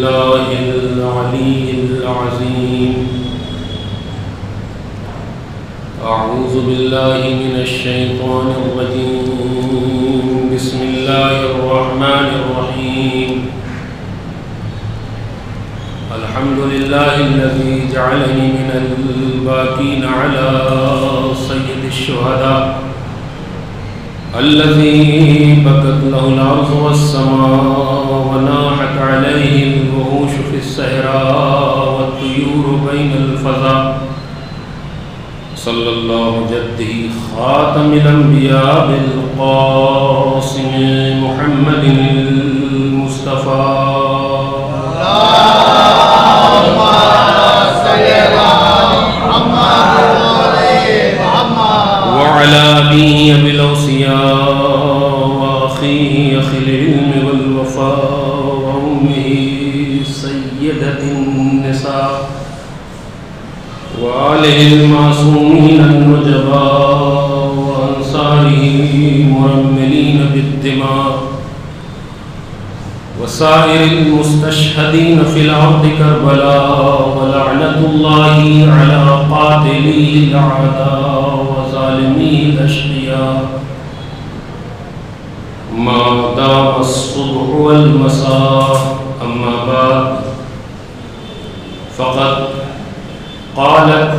بالله العلي العظيم أعوذ بالله من الشيطان الرجيم بسم الله الرحمن الرحيم الحمد لله الذي جعلني من الباقين على سيد الشهداء الذي بكت له الأرض والسماء وناحت عليه الوحوش في الصحراء والطيور بين الفضاء صلى الله جده خاتم الأنبياء بالقاسم محمد المصطفى وعلى أبيه أبي الأوصياء وأخيه أخي العلم والوفاء وأمه سيدة النساء وآله المعصومين النجباء وأنصاره مرملين بالدماء وسائر المستشهدين في الأرض كربلاء ولعنة الله على قاتلي الأعداء وظالمي الأشقياء ما دام الصبح والمساء أما بعد فقد قالت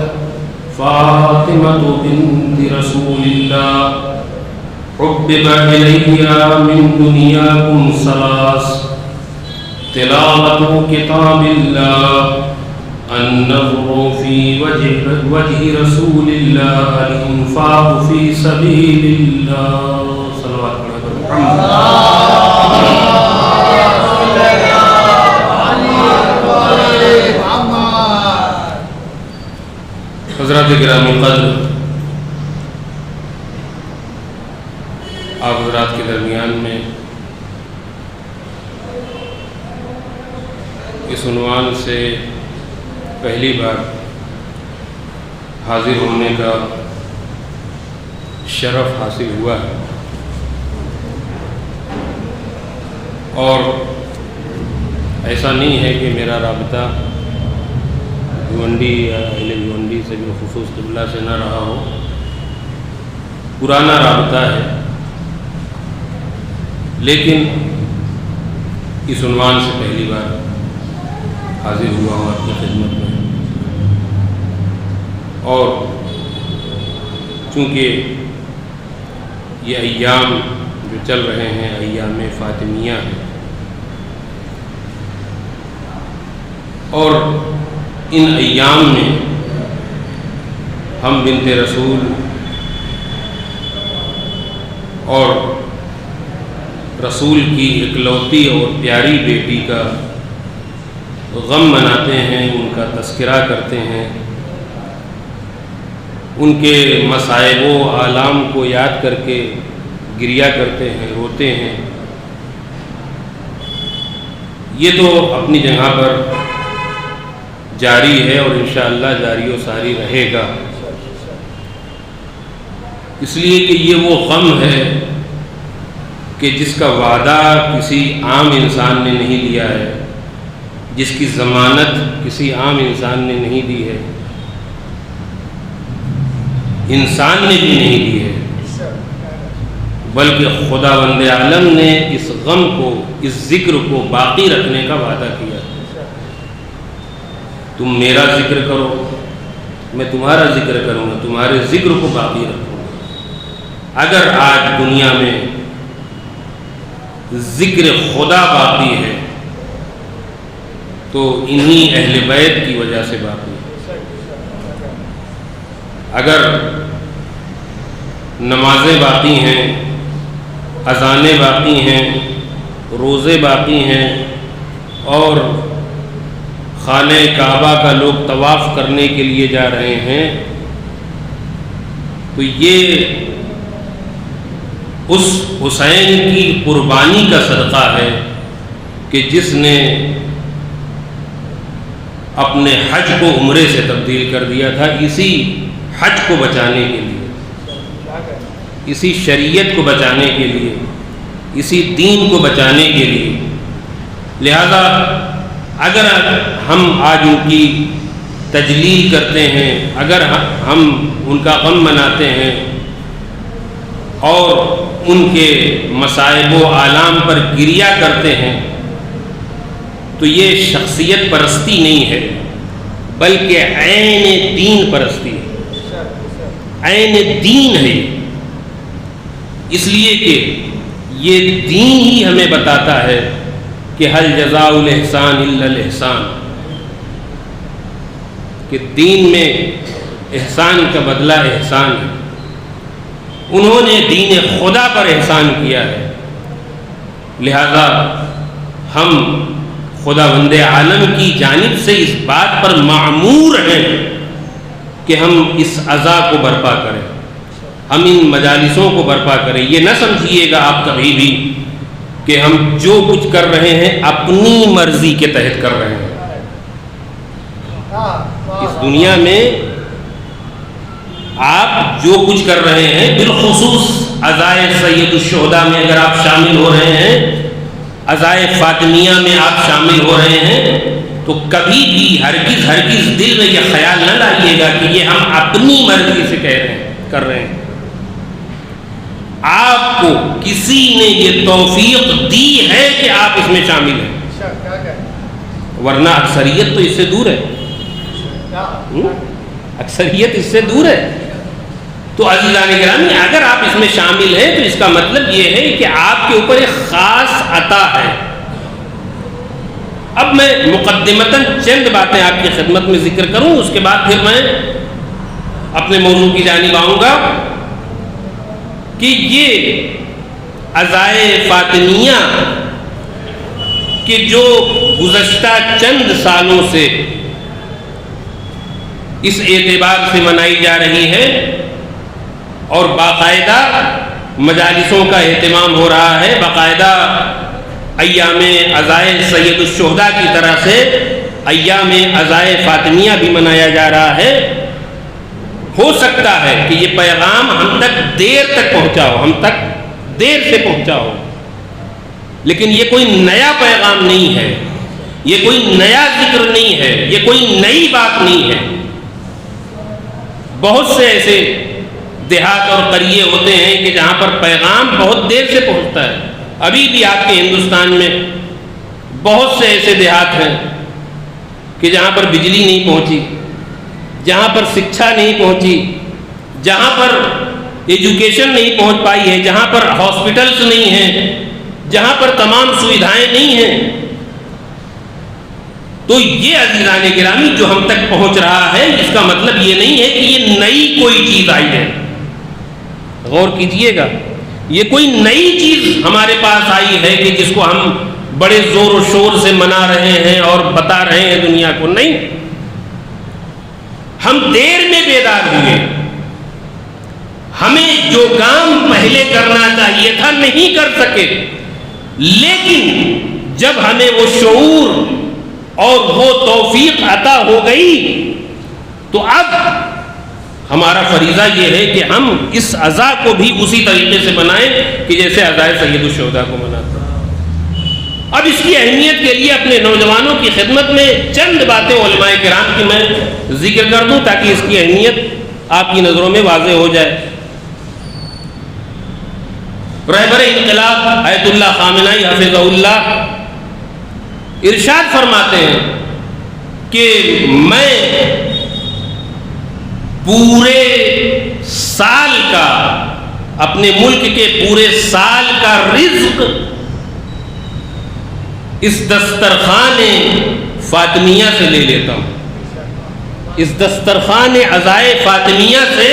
فاطمة بنت رسول الله حبب إلي من دنياكم ثلاث تلاوة كتاب الله النظر في وجه رسول الله الإنفاق في سبيل الله صلوات حضرات گرامی قدر، آپ حضرات کے درمیان میں اس عنوان سے پہلی بار حاضر ہونے کا شرف حاصل ہوا ہے، اور ایسا نہیں ہے کہ میرا رابطہ بھیونڈی یا اہل بھیونڈی سے بالخصوص قبلہ سے نہ رہا ہو، پرانا رابطہ ہے، لیکن اس عنوان سے پہلی بار حاضر ہوا ہوں آپ کی خدمت میں، اور چونکہ یہ ایام جو چل رہے ہیں ایام فاطمیہ ہیں، اور ان ایام میں ہم بنت رسول اور رسول کی اکلوتی اور پیاری بیٹی کا غم مناتے ہیں، ان کا تذکرہ کرتے ہیں، ان کے مصائب و آلام کو یاد کر کے گریہ کرتے ہیں، روتے ہیں۔ یہ تو اپنی جگہ پر جاری ہے اور انشاءاللہ جاری و ساری رہے گا، اس لیے کہ یہ وہ غم ہے کہ جس کا وعدہ کسی عام انسان نے نہیں لیا ہے، جس کی ضمانت کسی عام انسان نے نہیں دی ہے، انسان نے بھی نہیں دی ہے، بلکہ خداوند عالم نے اس غم کو، اس ذکر کو باقی رکھنے کا وعدہ کیا۔ تم میرا ذکر کرو، میں تمہارا ذکر کروں گا، تمہارے ذکر کو باقی رکھوں گا۔ اگر آج دنیا میں ذکر خدا باقی ہے تو انہی اہل بیت کی وجہ سے باقی ہے۔ اگر نمازیں باقی ہیں، اذانیں باقی ہیں، روزے باقی ہیں، اور خانہ کعبہ کا لوگ طواف کرنے کے لیے جا رہے ہیں، تو یہ اس حسین کی قربانی کا صدقہ ہے کہ جس نے اپنے حج کو عمرے سے تبدیل کر دیا تھا، اسی حج کو بچانے کے لیے، اسی شریعت کو بچانے کے لیے، اسی دین کو بچانے کے لیے۔ لہذا اگر ہم آج ان کی تجلیل کرتے ہیں، اگر ہم ان کا غم مناتے ہیں اور ان کے مصائب و آلام پر گریہ کرتے ہیں، تو یہ شخصیت پرستی نہیں ہے بلکہ عین دین پرستی ہے، عین دین ہے۔ اس لیے کہ یہ دین ہی ہمیں بتاتا ہے کہ حل جزاء الاحسان الا الاحسان، کہ دین میں احسان کا بدلہ احسان ہے۔ انہوں نے دین خدا پر احسان کیا ہے، لہذا ہم خداوند عالم کی جانب سے اس بات پر معمور ہیں کہ ہم اس عزا کو برپا کریں، ہم ان مجالسوں کو برپا کریں۔ یہ نہ سمجھیے گا آپ کبھی بھی کہ ہم جو کچھ کر رہے ہیں اپنی مرضی کے تحت کر رہے ہیں۔ اس دنیا میں آپ جو کچھ کر رہے ہیں، بالخصوص عزائے سید الشہداء میں اگر آپ شامل ہو رہے ہیں، عزائے فاطمیہ میں آپ شامل ہو رہے ہیں، تو کبھی بھی ہرگز دل میں یہ خیال نہ لائیے گا کہ یہ ہم اپنی مرضی سے کر رہے ہیں۔ آپ کو کسی نے یہ توفیق دی ہے کہ آپ اس میں شامل ہیں، ورنہ اکثریت تو اس سے دور ہے، اکثریت اس سے دور ہے۔ تو عزیزان گرامی، اگر آپ اس میں شامل ہیں تو اس کا مطلب یہ ہے کہ آپ کے اوپر ایک خاص عطا ہے۔ اب میں مقدمتاً چند باتیں آپ کی خدمت میں ذکر کروں، اس کے بعد پھر میں اپنے موضوع کی جانب آؤں گا کہ یہ عزائے فاطمیہ کہ جو گزشتہ چند سالوں سے اس اعتبار سے منائی جا رہی ہے اور باقاعدہ مجالسوں کا اہتمام ہو رہا ہے، باقاعدہ ایام عزائے سید الشہداء کی طرح سے ایام عزائے فاطمیہ بھی منایا جا رہا ہے۔ ہو سکتا ہے کہ یہ پیغام ہم تک دیر تک پہنچا ہو، ہم تک دیر سے پہنچا ہو، لیکن یہ کوئی نیا پیغام نہیں ہے، یہ کوئی نیا ذکر نہیں ہے، یہ کوئی نئی بات نہیں ہے۔ بہت سے ایسے دیہات اور قریے ہوتے ہیں کہ جہاں پر پیغام بہت دیر سے پہنچتا ہے۔ ابھی بھی آپ کے ہندوستان میں بہت سے ایسے دیہات ہیں کہ جہاں پر بجلی نہیں پہنچی، جہاں پر شکشا نہیں پہنچی، جہاں پر ایجوکیشن نہیں پہنچ پائی ہے، جہاں پر ہاسپٹلس نہیں ہیں، جہاں پر تمام سویدھائیں نہیں ہیں۔ تو یہ عزیزان گرامی جو ہم تک پہنچ رہا ہے، اس کا مطلب یہ نہیں ہے کہ یہ نئی کوئی چیز آئی ہے۔ غور کیجئے گا، یہ کوئی نئی چیز ہمارے پاس آئی ہے کہ جس کو ہم بڑے زور و شور سے منا رہے ہیں اور بتا رہے ہیں دنیا کو، نہیں۔ ہم دیر میں بیدار ہوئے، ہمیں جو کام پہلے کرنا چاہیے تھا نہیں کر سکے، لیکن جب ہمیں وہ شعور اور وہ توفیق عطا ہو گئی تو اب ہمارا فریضہ یہ ہے کہ ہم اس عزا کو بھی اسی طریقے سے منائیں کہ جیسے عزائے سید الشہداء کو مناتے ہیں۔ اب اس کی اہمیت کے لیے اپنے نوجوانوں کی خدمت میں چند باتیں علماء کرام کی میں ذکر کر دوں تاکہ اس کی اہمیت آپ کی نظروں میں واضح ہو جائے۔ رہبر انقلاب آیت اللہ خامنہئی حفظہ اللہ ارشاد فرماتے ہیں کہ میں پورے سال کا، اپنے ملک کے پورے سال کا رزق اس دسترخوان فاطمیہ سے لے لیتا ہوں، اس دسترخوان عزائے فاطمیہ سے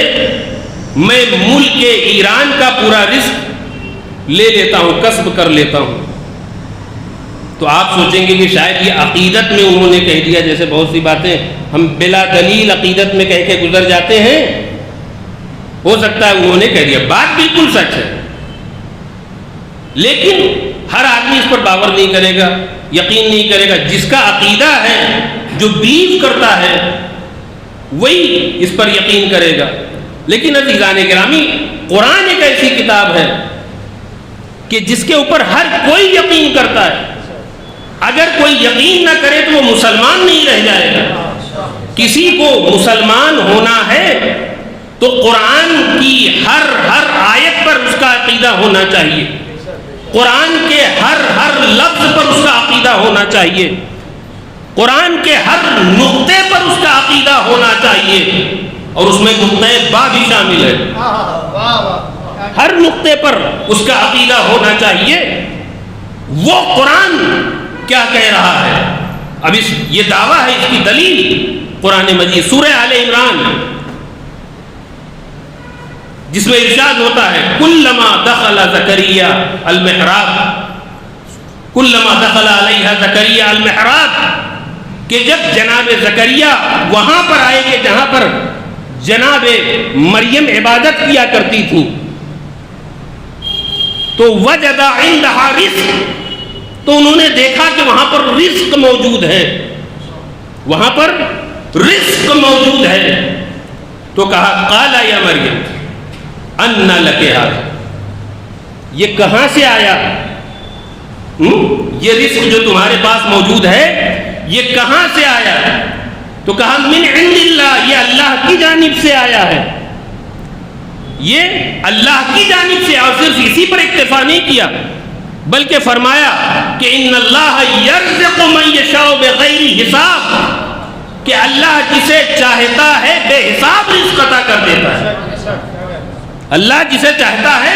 میں ملک ایران کا پورا رزق لے لیتا ہوں، کسب کر لیتا ہوں۔ تو آپ سوچیں گے کہ شاید یہ عقیدت میں انہوں نے کہہ دیا، جیسے بہت سی باتیں ہم بلا دلیل عقیدت میں کہہ کے گزر جاتے ہیں، ہو سکتا ہے انہوں نے کہہ دیا، بات بالکل سچ ہے، لیکن ہر آدمی اس پر باور نہیں کرے گا، یقین نہیں کرے گا۔ جس کا عقیدہ ہے، جو بیلیو کرتا ہے، وہی اس پر یقین کرے گا۔ لیکن عزیزان گرامی، قرآن ایک ایسی کتاب ہے کہ جس کے اوپر ہر کوئی یقین کرتا ہے، اگر کوئی یقین نہ کرے تو وہ مسلمان نہیں رہ جائے گا۔ کسی کو مسلمان ہونا ہے تو قرآن کی ہر آیت پر اس کا عقیدہ ہونا چاہیے، قرآن کے ہر لفظ پر اس کا عقیدہ ہونا چاہیے، قرآن کے ہر نقطے پر اس کا عقیدہ ہونا چاہیے، اور اس میں نقطۂ با بھی شامل ہے۔ ہر نقطے پر اس کا عقیدہ ہونا چاہیے۔ وہ قرآن کیا کہہ رہا ہے؟ اب یہ دعویٰ ہے، اس کی دلیل قرآن مجید سورہ آل عمران، جس میں ارشاد ہوتا ہے کلما دخل زکریا المحراب، کلما دخل علیہ زکریا المحراب، کہ جب جناب زکریا وہاں پر آئے گے جہاں پر جناب مریم عبادت کیا کرتی تھی، تو وجد عندہا رزق، تو انہوں نے دیکھا کہ وہاں پر رزق موجود ہے، وہاں پر رزق موجود ہے، تو کہا قال یا مریم انا لک ھذا، یہ کہاں سے آیا؟ یہ رزق جو تمہارے پاس موجود ہے یہ کہاں سے آیا؟ تو کہا من عند اللہ، یہ اللہ کی جانب سے آیا ہے، یہ اللہ کی جانب سے۔ اور صرف اسی پر اکتفا نہیں کیا بلکہ فرمایا کہ ان اللہ یرزق من یشاء بغیر حساب، کہ اللہ جسے چاہتا ہے بے حساب رزق عطا کر دیتا ہے، اللہ جسے چاہتا ہے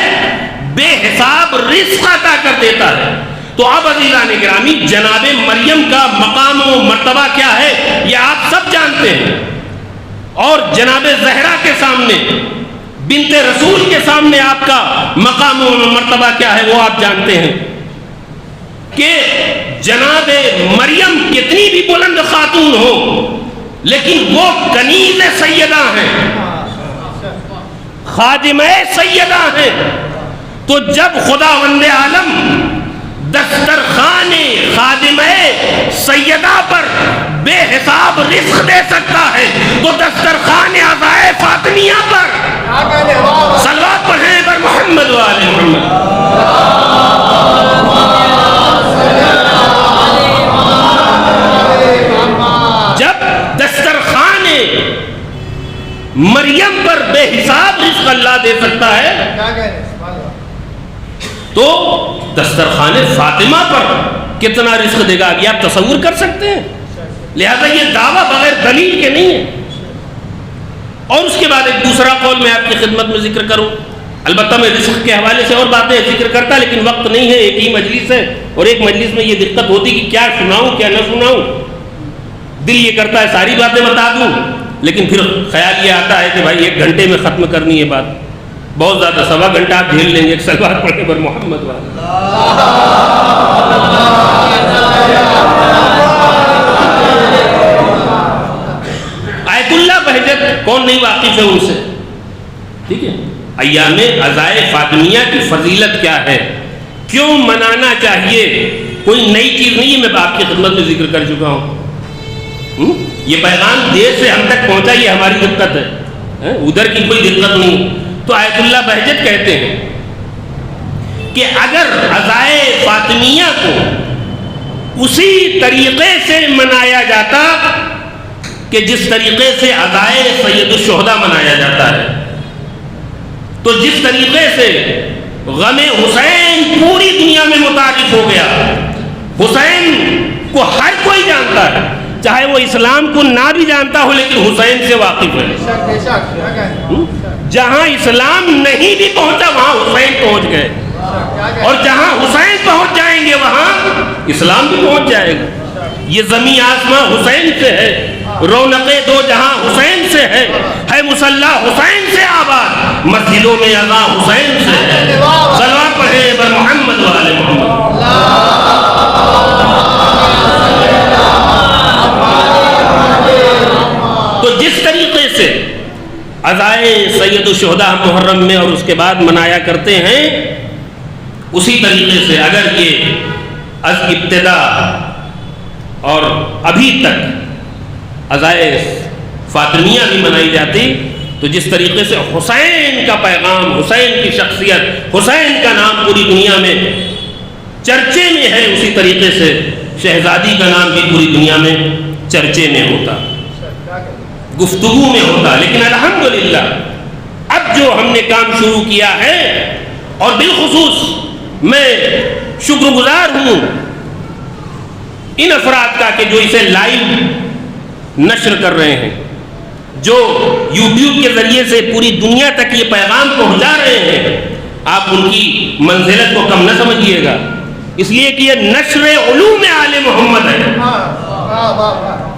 بے حساب رزق عطا کر دیتا ہے۔ تو اب عزیزان گرامی، جناب مریم کا مقام و مرتبہ کیا ہے یہ آپ سب جانتے ہیں، اور جناب زہرا کے سامنے، بنت رسول کے سامنے آپ کا مقام و مرتبہ کیا ہے وہ آپ جانتے ہیں، کہ جناب مریم کتنی بھی بلند خاتون ہو لیکن وہ کنیز سیدہ ہیں، خادمہ سیدہ ہیں۔ تو جب خداوند عالم دسترخوان خادمہ سیدہ پر بے حساب رزق دے سکتا ہے تو دسترخوان عزائے فاطمیہ پر صلوات پڑھیں پر محمد و آل محمد۔ جب دسترخوان مریم پر بے حساب رزق اللہ دے سکتا ہے تو دسترخوان فاطمہ پر کتنا رزق دے گا یہ آپ تصور کر سکتے ہیں؟ لہذا یہ دعویٰ بغیر دلیل کے نہیں ہے۔ اور اس کے بعد ایک دوسرا قول میں آپ کی خدمت میں ذکر کروں، البتہ میں رزق کے حوالے سے اور باتیں ذکر کرتا لیکن وقت نہیں ہے، ایک ہی مجلس ہے، اور ایک مجلس میں یہ دقت ہوتی کہ کیا سناؤں کیا نہ سناؤں، دل یہ کرتا ہے ساری باتیں بتا دوں لیکن پھر خیال یہ آتا ہے کہ بھائی 1 گھنٹے میں ختم کرنی ہے بات، بہت زیادہ 1.25 گھنٹہ آپ جھیل لیں گے، ایک صلوات پڑھنے پر محمد والا۔ آیت اللہ بہجت کون نہیں واقف ہے ان سے؟ ٹھیک ہے، ایام عزائے فاطمیہ کی فضیلت کیا ہے، کیوں منانا چاہیے، کوئی نئی چیز نہیں ہے، میں آپ کی خدمت میں ذکر کر چکا ہوں۔ یہ پیغام دیر سے ہم تک پہنچا، یہ ہماری دقت ہے، ادھر کی کوئی دقت نہیں۔ تو آیت اللہ بہجت کہتے ہیں کہ اگر عزائے فاطمیہ کو اسی طریقے سے منایا جاتا کہ جس طریقے سے عزائے سید الشہداء منایا جاتا ہے، تو جس طریقے سے غم حسین پوری دنیا میں متعارف ہو گیا، حسین کو ہر کوئی جانتا ہے، چاہے وہ اسلام کو نہ بھی جانتا ہو لیکن حسین سے واقف ہے۔ جہاں اسلام نہیں بھی پہنچا وہاں حسین پہنچ گئے، اور جہاں حسین پہنچ جائیں گے وہاں اسلام بھی پہنچ جائے گا۔ یہ زمین آسمان حسین سے ہے، رونق دو جہاں حسین سے ہے مصلی حسین سے آباد، مسجدوں میں اذان حسین سے ہے۔ صلوات پڑھیں بر محمد و آل محمد۔ تو جس طریقے سے عزائے سید الشہداء محرم میں اور اس کے بعد منایا کرتے ہیں، اسی طریقے سے اگر یہ از ابتدا اور ابھی تک عزائے فاطمیہ بھی منائی جاتی تو جس طریقے سے حسین کا پیغام، حسین کی شخصیت، حسین کا نام پوری دنیا میں چرچے میں ہے، اسی طریقے سے شہزادی کا نام بھی پوری دنیا میں چرچے میں ہوتا، گفتگو میں ہوتا. لیکن الحمدللہ اب جو ہم نے کام شروع کیا ہے، اور بالخصوص میں شکر گزار ہوں ان افراد کا کہ جو اسے لائیو نشر کر رہے ہیں، جو یوٹیوب کے ذریعے سے پوری دنیا تک یہ پیغام پہنچا رہے ہیں. آپ ان کی منزلت کو کم نہ سمجھیے گا، اس لیے کہ یہ نشر علوم آل محمد ہے،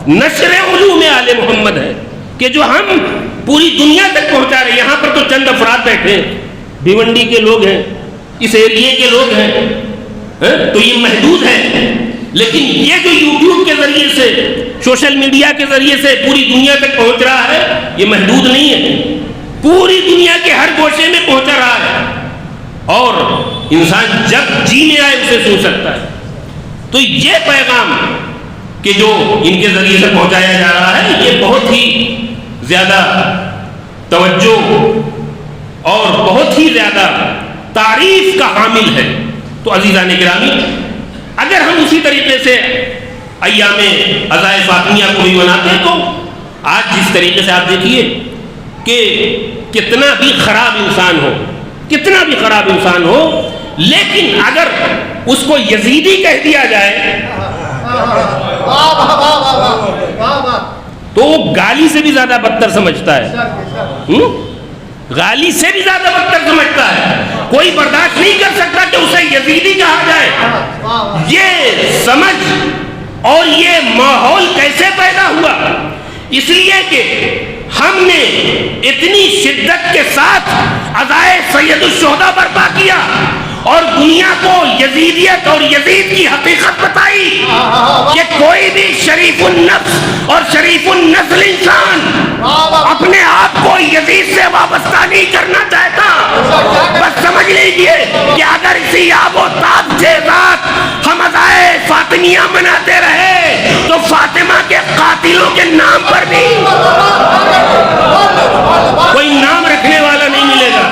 نشر علوم آل محمد ہے کہ جو ہم پوری دنیا تک پہنچا رہے ہیں. یہاں پر تو چند افراد بیٹھے ہیں، بھیونڈی کے لوگ ہیں، اس ایریے کے لوگ ہیں، تو یہ محدود ہے. لیکن یہ جو یوٹیوب کے ذریعے سے، سوشل میڈیا کے ذریعے سے پوری دنیا تک پہنچ رہا ہے، یہ محدود نہیں ہے، پوری دنیا کے ہر گوشے میں پہنچ رہا ہے، اور انسان جب جی میں آئے اسے سن سکتا ہے. تو یہ پیغام کہ جو ان کے ذریعے سے پہنچایا جا رہا ہے، یہ بہت ہی زیادہ توجہ اور بہت ہی زیادہ تعریف کا حامل ہے. تو عزیزان گرامی، اگر ہم اسی طریقے سے ایام عزائے فاطمیہ کو بھی مناتے ہیں، تو آج جس طریقے سے آپ دیکھیے کہ کتنا بھی خراب انسان ہو، کتنا بھی خراب انسان ہو، لیکن اگر اس کو یزیدی کہہ دیا جائے تو وہ گالی سے بھی زیادہ بدتر سمجھتا ہے، گالی سے بھی زیادہ بدتر سمجھتا ہے. کوئی برداشت نہیں کر سکتا کہ اسے یزیدی کہا جائے. یہ سمجھ اور یہ ماحول کیسے پیدا ہوا؟ اس لیے کہ ہم نے اتنی شدت کے ساتھ عزائے سید الشہداء برپا کیا اور دنیا کو یزیدیت اور یزید کی حقیقت بتائی کہ کوئی بھی شریف النفس اور شریف النسل انسان اپنے آپ کو یزید سے وابستہ نہیں کرنا چاہتا. بس سمجھ لیجئے کہ اگر اسی آب و تاب کے ساتھ ہم عزائے فاطمیہ مناتے رہے تو فاطمہ کے قاتلوں کے نام پر بھی کوئی نام رکھنے والا نہیں ملے گا.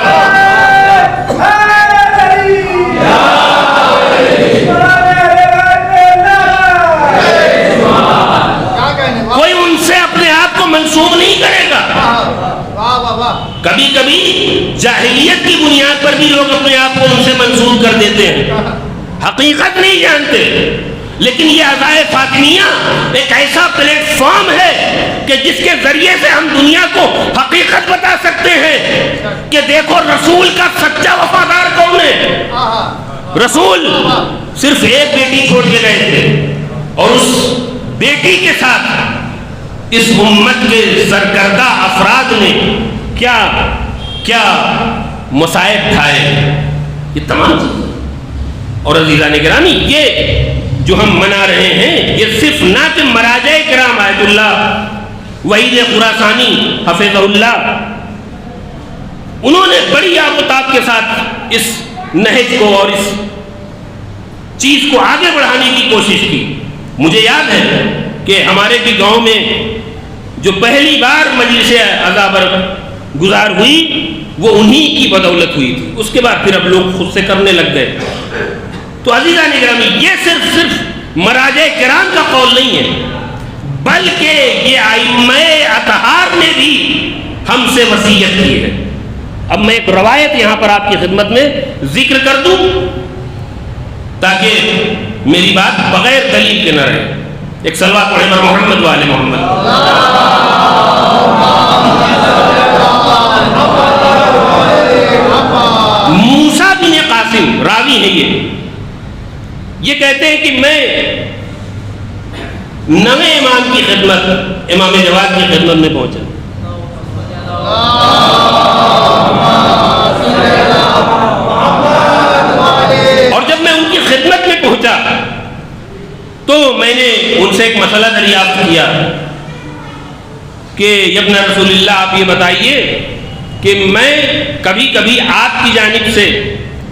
کوئی ان سے اپنے آپ کو منسوب نہیں کرے گا. کبھی کبھی جاہلیت کی بنیاد پر بھی لوگ اپنے آپ کو ان سے منسوب کر دیتے ہیں، حقیقت نہیں جانتے. لیکن یہ عزائے فاطمیہ ایک ایسا پلیٹ فارم ہے کہ جس کے ذریعے سے ہم دنیا کو حقیقت بتا سکتے ہیں کہ دیکھو رسول کا سچا وفادار کون ہے. رسول صرف ایک بیٹی چھوڑ کے گئے تھے، اور اس بیٹی کے ساتھ اس امت کے سرکردہ افراد نے کیا کیا مصائب اٹھائے، یہ تمام چیزیں. اور عزیزان گرامی، یہ جو ہم منا رہے ہیں، یہ صرف نہ کہ مراجع کرام آیت اللہ وحید خراسانی حفظہ اللہ، انہوں نے بڑی آبتاب کے ساتھ اس نہج کو اور اس چیز کو آگے بڑھانے کی کوشش کی. مجھے یاد ہے کہ ہمارے بھی گاؤں میں جو پہلی بار مجلس عزا گزار ہوئی وہ انہی کی بدولت ہوئی تھی. اس کے بعد پھر اب لوگ خود سے کرنے لگ گئے. تو عزیزان گرامی، یہ صرف مراجع کرام کا قول نہیں ہے، بلکہ یہ ائمہ اطہار نے بھی ہم سے وصیت کی ہے. اب میں ایک روایت یہاں پر آپ کی خدمت میں ذکر کر دوں تاکہ میری بات بغیر دلیل کے نہ رہے. ایک صلوات پڑھیں بر محمد و آل محمد. موسیٰ بن قاسم راوی ہے، یہ کہتے ہیں کہ میں نویں امام کی خدمت، امام جواد کی خدمت میں پہنچا. اور جب میں ان کی خدمت میں پہنچا تو میں نے ان سے ایک مسئلہ دریافت کیا کہ ابن رسول اللہ، آپ یہ بتائیے کہ میں کبھی کبھی آپ کی جانب سے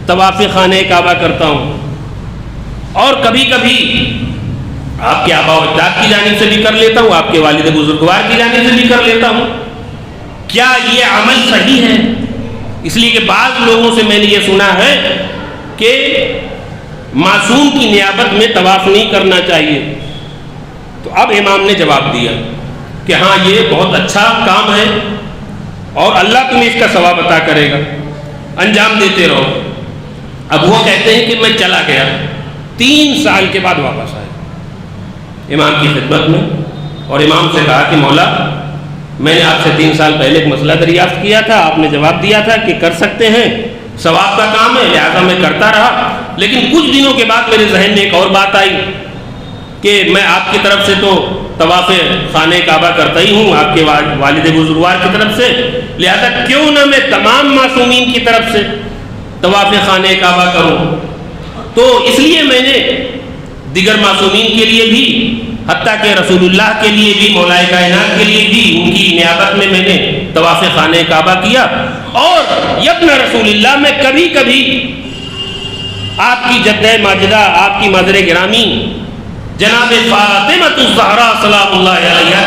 طواف خانہ کعبہ کرتا ہوں اور کبھی کبھی آپ کے آبا و اجداد کی جانب سے بھی کر لیتا ہوں، آپ کے والد بزرگوار کی جانب سے بھی کر لیتا ہوں، کیا یہ عمل صحیح ہے؟ اس لیے کہ بعض لوگوں سے میں نے یہ سنا ہے کہ معصوم کی نیابت میں طواف نہیں کرنا چاہیے؟ تو اب امام نے جواب دیا کہ ہاں یہ بہت اچھا کام ہے اور اللہ تمہیں اس کا ثواب عطا کرے گا، انجام دیتے رہو۔ اب وہ کہتے ہیں کہ میں چلا گیا، 3 سال کے بعد واپس آیا امام کی خدمت میں، اور امام سے کہا کہ مولا میں نے آپ سے 3 سال پہلے ایک مسئلہ دریافت کیا تھا، آپ نے جواب دیا تھا کہ کر سکتے ہیں، ثواب کا کام ہے، لہذا میں کرتا رہا، لیکن کچھ دنوں کے بعد میرے ذہن میں ایک اور بات آئی کہ میں آپ کی طرف سے تو طواف خانہ کعبہ کرتا ہی ہوں، آپ کے والد بزرگوار کی طرف سے، لہذا کیوں نہ میں تمام معصومین کی طرف سے طواف خانہ کعبہ کروں۔ تو اس لیے میں نے دیگر معصومین کے لیے بھی، حتیٰ کہ رسول اللہ کے لیے بھی، مولا کائنات کے لیے بھی، ان کی نیابت میں نے طواف خانہ کعبہ کیا، اور یبن رسول اللہ میں کبھی کبھی آپ کی جدہ ماجدہ، آپ کی مادر گرامی جناب فاطمہ الزہرا سلام اللہ علیہا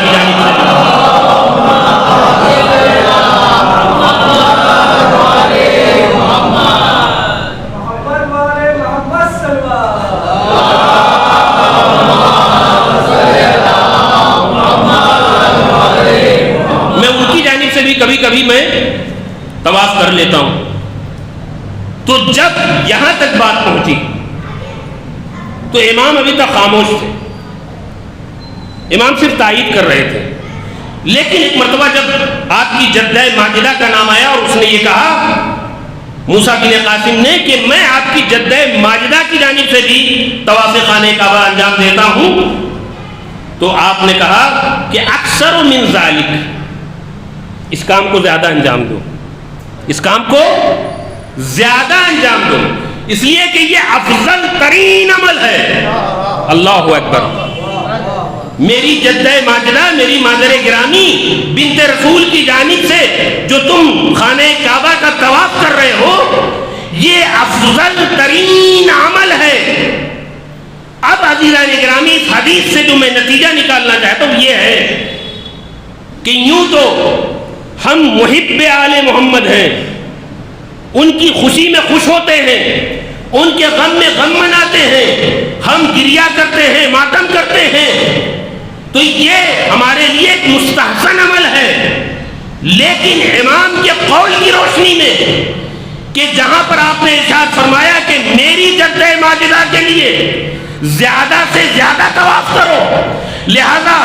کی جانب سے بھی کبھی کبھی میں طواف کر لیتا ہوں۔ تو جب یہاں تک بات پہنچی تو امام ابھی تک خاموش تھے، امام صرف تائید کر رہے تھے، لیکن ایک مرتبہ جب آپ کی جدہ ماجدہ کا نام آیا اور اس نے یہ کہا موسیٰ بن قاسم نے کہ میں آپ کی جدہ ماجدہ کی جانب سے بھی طواف خانہ کعبہ انجام دیتا ہوں، تو آپ نے کہا کہ اکثر من ذالک، اس کام کو زیادہ انجام دو، اس کام کو زیادہ انجام دو، اس لیے کہ یہ افضل ترین عمل ہے۔ اللہ اکبر۔ میری جدہ ماجدہ، میری مادر گرامی بنت رسول کی جانب سے جو تم خانہ کعبہ کا طواف کر رہے ہو، یہ افضل ترین عمل ہے۔ اب عزیزان گرامی، اس حدیث سے جو میں نتیجہ نکالنا چاہتا ہوں یہ ہے کہ یوں تو ہم محب آل محمد ہیں، ان کی خوشی میں خوش ہوتے ہیں، ان کے غم میں غم مناتے ہیں، ہم گریہ کرتے ہیں، ماتم کرتے ہیں، تو یہ ہمارے لیے ایک مستحسن عمل ہے۔ لیکن امام کے قول کی روشنی میں کہ جہاں پر آپ نے ارشاد فرمایا کہ میری جدہ ماجدہ کے لیے زیادہ سے زیادہ طواف کرو، لہذا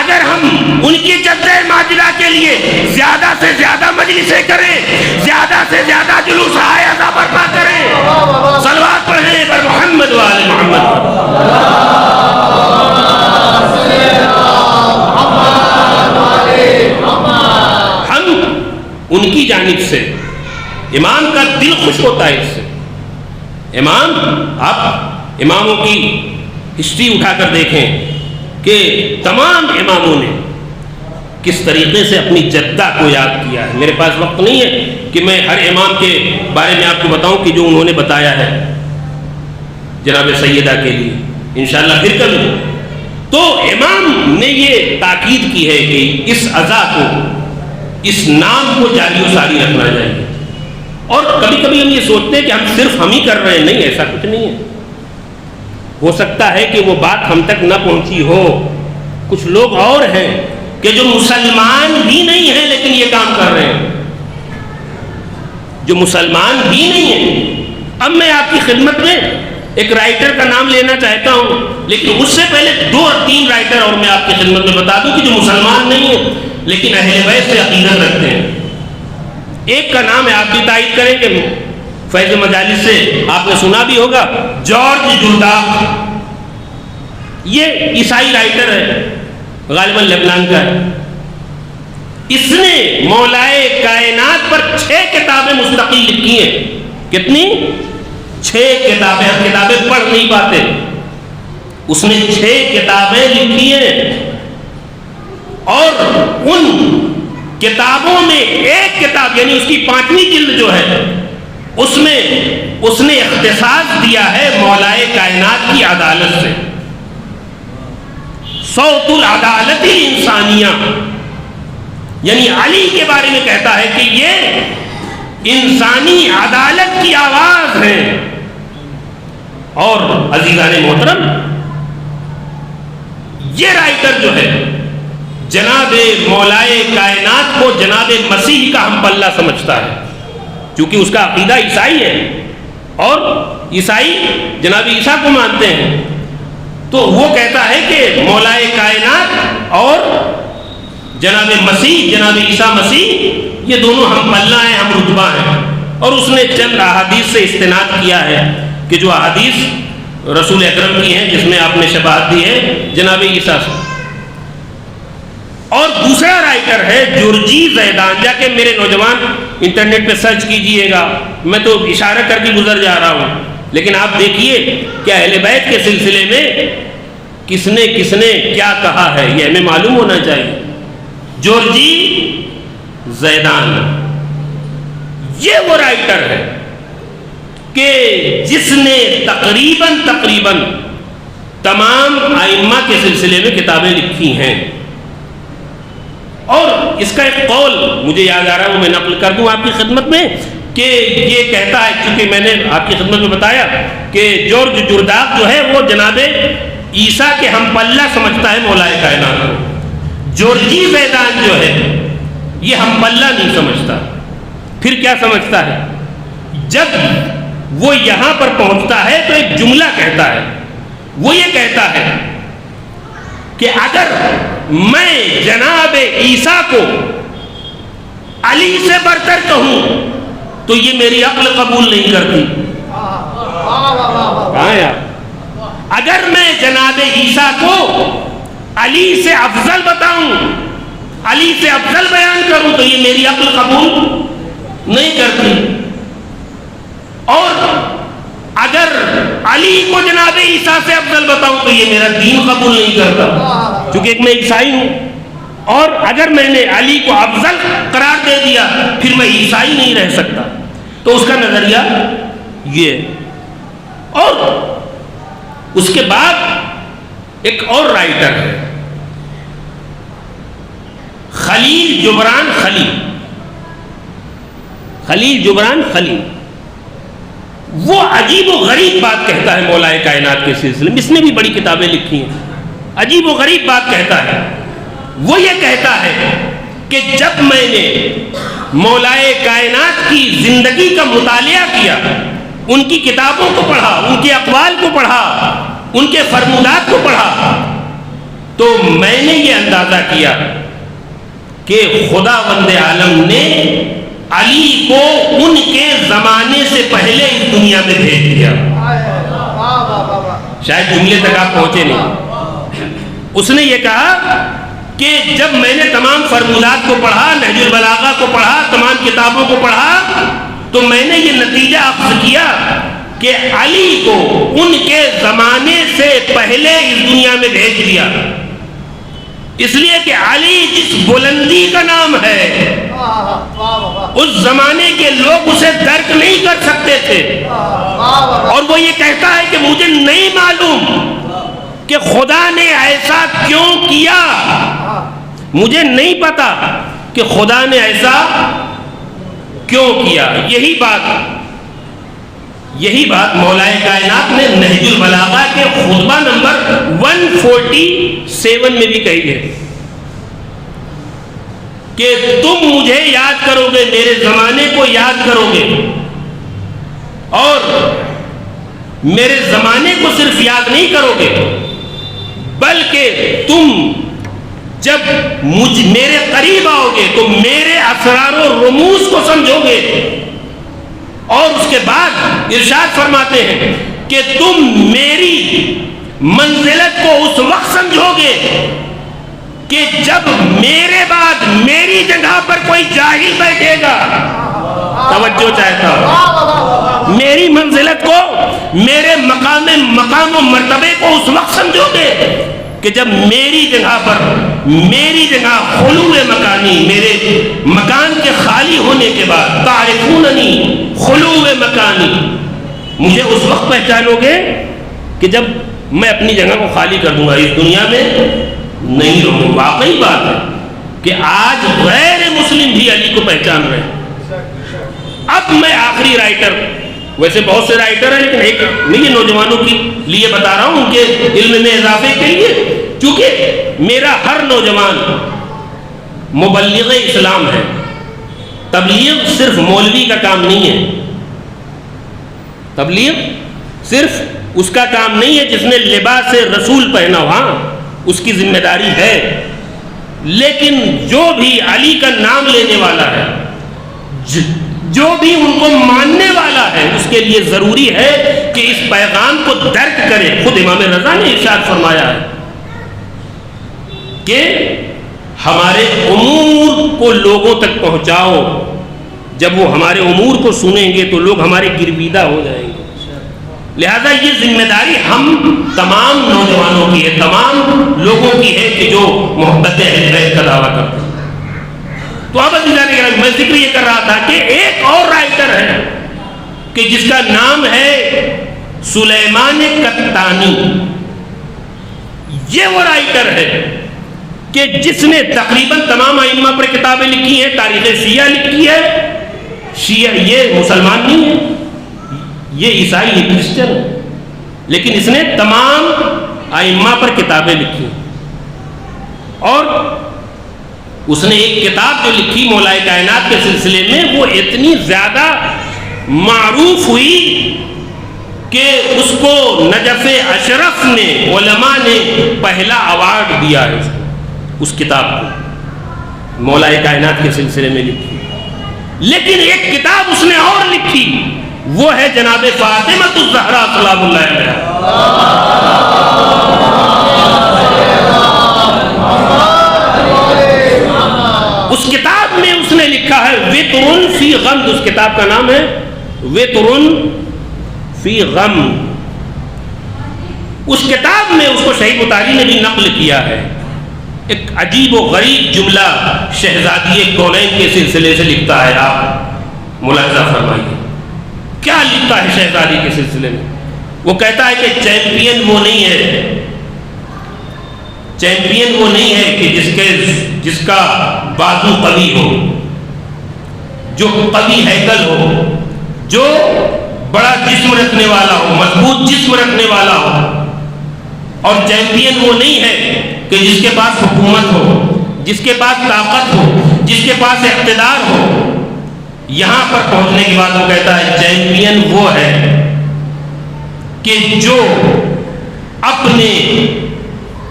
اگر ہم ان کی جدہ ماجدہ کے لیے زیادہ سے زیادہ مجلسیں کریں، زیادہ سے زیادہ جلوس عائزہ برپا کریں، صلوات پڑھیں پر محمد و آل محمد، ہم ان کی جانب سے، امام کا دل خوش ہوتا ہے اس سے۔ امام، آپ اماموں کی ہسٹری اٹھا کر دیکھیں کہ تمام اماموں نے کس طریقے سے اپنی جدہ کو یاد کیا ہے۔ میرے پاس وقت نہیں ہے کہ میں ہر امام کے بارے میں آپ کو بتاؤں کہ جو انہوں نے بتایا ہے جناب سیدہ کے لیے، انشاءاللہ پھر کروں۔ تو امام نے یہ تاکید کی ہے کہ اس عزا کو، اس نام کو جاری و ساری رکھنا چاہیے۔ اور کبھی کبھی ہم یہ سوچتے ہیں کہ ہم صرف ہم ہی کر رہے ہیں، نہیں، ایسا کچھ نہیں ہے۔ ہو سکتا ہے کہ وہ بات ہم تک نہ پہنچی ہو، کچھ لوگ اور ہیں کہ جو مسلمان بھی نہیں ہیں لیکن یہ کام کر رہے ہیں، جو مسلمان بھی نہیں ہیں۔ اب میں آپ کی خدمت میں ایک رائٹر کا نام لینا چاہتا ہوں، لیکن اس سے پہلے 2 اور 3 رائٹر اور میں آپ کی خدمت میں بتا دوں کہ جو مسلمان نہیں ہیں لیکن اہل بیت سے عقیدت رکھتے ہیں۔ ایک کا نام ہے، آپ بھی تائید کریں کہ فیض مجالس سے آپ نے سنا بھی ہوگا، جارج جرداق۔ یہ عیسائی رائٹر ہے، غالباً لبنان کا ہے۔ اس نے مولائے کائنات پر 6 کتابیں مستقل لکھی ہیں۔ کتنی؟ 6 کتابیں۔ ہم کتابیں پڑھ نہیں پاتے، اس نے 6 کتابیں لکھی ہیں، اور ان کتابوں میں ایک کتاب یعنی اس کی 5ویں جلد جو ہے اس میں اس نے اختصاص دیا ہے مولائے کائنات کی عدالت سے۔ صوت العدالت الانسانیہ، یعنی علی کے بارے میں کہتا ہے کہ یہ انسانی عدالت کی آواز ہے۔ اور عزیزان محترم، یہ رائٹر جو ہے جناب مولائے کائنات کو جناب مسیح کا ہم پلہ سمجھتا ہے، چونکہ اس کا عقیدہ عیسائی ہے اور عیسائی جناب عیسیٰ کو مانتے ہیں، تو وہ کہتا ہے کہ مولائے کائنات اور جناب مسیح، جناب عیسیٰ مسیح، یہ دونوں ہم پلہ ہیں، ہم رتبہ ہیں۔ اور اس نے چند احادیث سے استناد کیا ہے کہ جو احادیث رسول اکرم کی ہیں، جس میں آپ نے شباہت دی ہے جناب عیسیٰ سے۔ اور دوسرا رائٹر ہے جورجی زیدان، جا کے میرے نوجوان انٹرنیٹ پہ سرچ کیجئے گا، میں تو اشارہ کر کے گزر جا رہا ہوں، لیکن آپ دیکھیے کہ اہل بیت کے سلسلے میں کس نے کیا کہا ہے، یہ ہمیں معلوم ہونا چاہیے۔ جورجی زیدان یہ وہ رائٹر ہے کہ جس نے تقریباً تمام ائمہ کے سلسلے میں کتابیں لکھی ہیں، اور اس کا ایک قول مجھے یاد آ رہا ہے، وہ میں نقل کر دوں آپ کی خدمت میں، کہ یہ کہتا ہے، کیونکہ میں نے آپ کی خدمت میں بتایا کہ جورج جرداق جو ہے وہ جناب عیسیٰ کے ہم پلہ سمجھتا ہے مولائے کائنات کو۔ جورجی زیدان جو ہے یہ ہم پلہ نہیں سمجھتا، پھر کیا سمجھتا ہے؟ جب وہ یہاں پر پہنچتا ہے تو ایک جملہ کہتا ہے، وہ یہ کہتا ہے کہ اگر میں جناب عیسیٰ کو علی سے برتر کہوں تو یہ میری عقل قبول نہیں کرتی۔ کہاں ہے آپ؟ اگر میں جناب عیسیٰ کو علی سے افضل بتاؤں، علی سے افضل بیان کروں تو یہ میری عقل قبول نہیں کرتی، اور اگر علی کو جناب عیسیٰ سے افضل بتاؤں تو یہ میرا دین قبول نہیں کرتا، کیونکہ ایک میں عیسائی ہوں، اور اگر میں نے علی کو افضل قرار دے دیا پھر میں عیسائی نہیں رہ سکتا۔ تو اس کا نظریہ یہ، اور اس کے بعد ایک اور رائٹر ہے خلیل جبران خلیل، وہ عجیب و غریب بات کہتا ہے مولائے کائنات کے سلسلے میں، اس نے بھی بڑی کتابیں لکھی ہیں، عجیب و غریب بات کہتا ہے۔ وہ یہ کہتا ہے کہ جب میں نے مولائے کائنات کی زندگی کا مطالعہ کیا، ان کی کتابوں کو پڑھا، ان کے اقوال کو پڑھا، ان کے فرمودات کو پڑھا، تو میں نے یہ اندازہ کیا کہ خداوند عالم نے علی کو ان کے زمانے سے پہلے اس دنیا میں بھیج دیا۔ شاید جملے تک آپ پہنچے نہیں۔ اس نے یہ کہا کہ جب میں نے تمام فرمولات کو پڑھا، نہج البلاغہ کو پڑھا، تمام کتابوں کو پڑھا، تو میں نے یہ نتیجہ اخذ کیا کہ علی کو ان کے زمانے سے پہلے اس دنیا میں بھیج دیا، اس لیے کہ علی جس بلندی کا نام ہے اس زمانے کے لوگ اسے درک نہیں کر سکتے تھے، اور وہ یہ کہتا ہے کہ مجھے نہیں معلوم کہ خدا نے ایسا کیوں کیا، مجھے نہیں پتا کہ خدا نے ایسا کیوں کیا۔ یہی بات مولائے کائنات نے نہج البلاغہ کے خطبہ نمبر 147 میں بھی کہی ہے کہ تم مجھے یاد کرو گے، میرے زمانے کو یاد کرو گے، اور میرے زمانے کو صرف یاد نہیں کرو گے بلکہ تم جب میرے قریب آؤ گے تو میرے اسرار و رموز کو سمجھو گے، اور اس کے بعد ارشاد فرماتے ہیں کہ تم میری منزلت کو اس وقت سمجھو گے کہ جب میرے بعد میری جگہ پر کوئی جاہل بیٹھے گا۔ توجہ چاہتا ہوں، میری منزلت کو، میرے مقام و مرتبے کو اس وقت سمجھو گے کہ جب میری جگہ پر، میری جگہ خلو مکانی، میرے مکان کے خالی ہونے کے بعد، تعرفوننی خلو مکانی، مجھے اس وقت پہچانو گے کہ جب میں اپنی جگہ کو خالی کر دوں گا، اس دنیا میں نہیں رہوں۔ واقعی بات ہے کہ آج غیر مسلم بھی علی کو پہچان رہے ہیں۔ اب میں آخری رائٹر ویسے بہت سے رائٹر ہیں، لیکن ایک میں یہ نوجوانوں کے لیے بتا رہا ہوں ان کے علم میں اضافے کے لیے، چونکہ میرا ہر نوجوان مبلغ اسلام ہے۔ تبلیغ صرف مولوی کا کام نہیں ہے، تبلیغ صرف اس کا کام نہیں ہے جس نے لباس رسول پہنا ہو، ہاں اس کی ذمہ داری ہے، لیکن جو بھی علی کا نام لینے والا ہے، جو بھی ان کو ماننے والا ہے، اس کے لیے ضروری ہے کہ اس پیغام کو درک کرے۔ خود امام رضا نے ارشاد فرمایا ہے کہ ہمارے امور کو لوگوں تک پہنچاؤ، جب وہ ہمارے امور کو سنیں گے تو لوگ ہمارے گرویدہ ہو جائیں گے۔ لہذا یہ ذمہ داری ہم تمام نوجوانوں کی ہے، تمام لوگوں کی ہے کہ جو محبت اہل بیت کا دعویٰ کرتے ہیں۔ تو اب میں ذکر یہ کر رہا تھا کہ ایک اور رائٹر ہے کہ جس کا نام ہے سلیمان کتانی۔ یہ وہ رائٹر ہے کہ جس نے تقریباً تمام ائمہ پر کتابیں لکھی ہیں، تاریخ شیعہ لکھی ہے۔ شیعہ یہ مسلمان نہیں ہے، یہ عیسائی، یہ کرسچن ہے، لیکن اس نے تمام ائمہ پر کتابیں لکھی، اور اس نے ایک کتاب جو لکھی مولا کائنات کے سلسلے میں، وہ اتنی زیادہ معروف ہوئی کہ اس کو نجف اشرف نے، علماء نے پہلا ایوارڈ دیا ہے اس کتاب کو، مولا کائنات کے سلسلے میں لکھی۔ لیکن ایک کتاب اس نے اور لکھی، وہ ہے جناب فاطمہ الزہرا سلام اللہ علیہا۔ اس کتاب میں اس نے لکھا ہے وطر فی غمد، اس کتاب کا نام ہے وطر فی غمد۔ اس کتاب میں اس کو شہید مطالعی نے بھی نقل کیا ہے، ایک عجیب و غریب جملہ شہزادی کونین کے سلسلے سے لکھتا ہے، آپ ملاحظہ فرمائیے کیا لکھتا ہے شہزادی کے سلسلے میں۔ وہ کہتا ہے کہ چیمپئن وہ نہیں ہے، چیمپئن وہ نہیں ہے کہ جس کا بازو قوی ہو، جو قوی ہیکل ہو، جو بڑا جسم رکھنے والا ہو، مضبوط جسم رکھنے والا ہو، اور چیمپئن وہ نہیں ہے کہ جس کے پاس حکومت ہو، جس کے پاس طاقت ہو، جس کے پاس اقتدار ہو۔ یہاں پر پہنچنے کے بعد وہ کہتا ہے چیمپئن وہ ہے کہ جو اپنے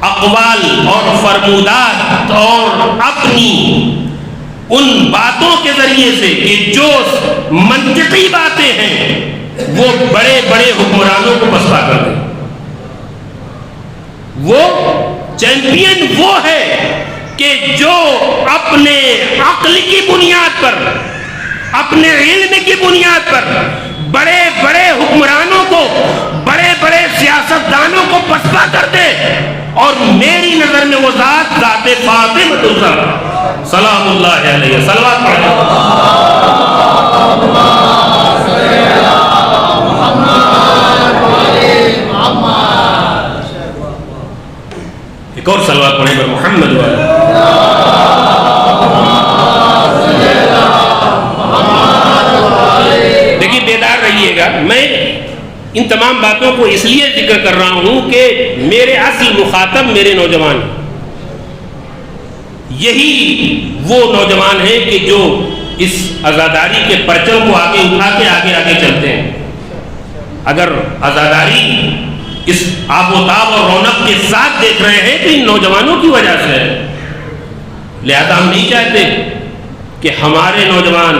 اقوال اور فرمودات اور اپنی ان باتوں کے ذریعے سے کہ جو منطقی باتیں ہیں وہ بڑے بڑے حکمرانوں کو پسپا کر دیں۔ وہ چیمپئن وہ ہے کہ جو اپنے عقل کی بنیاد پر، اپنے علم کی بنیاد پر بڑے بڑے حکمرانوں کو، بڑے بڑے سیاستدانوں کو پسپا کر دے۔ اور میری نظر میں وہ ذات فاطمہ الزہرا سلام اللہ علیہ، صلوات پڑھیں۔ ایک اور صلوات پڑھیں پر محمد والے۔ دیکھیے بیدار رہیے گا، میں ان تمام باتوں کو اس لیے ذکر کر رہا ہوں کہ میرے اصل مخاطب میرے نوجوان، یہی وہ نوجوان ہیں کہ جو اس عزاداری کے پرچم کو آگے اٹھا کے آگے چلتے ہیں۔ اگر عزاداری اس آب و تاب اور رونق کے ساتھ دیکھ رہے ہیں تو ان نوجوانوں کی وجہ سے ہے۔ لہذا ہم نہیں چاہتے کہ ہمارے نوجوان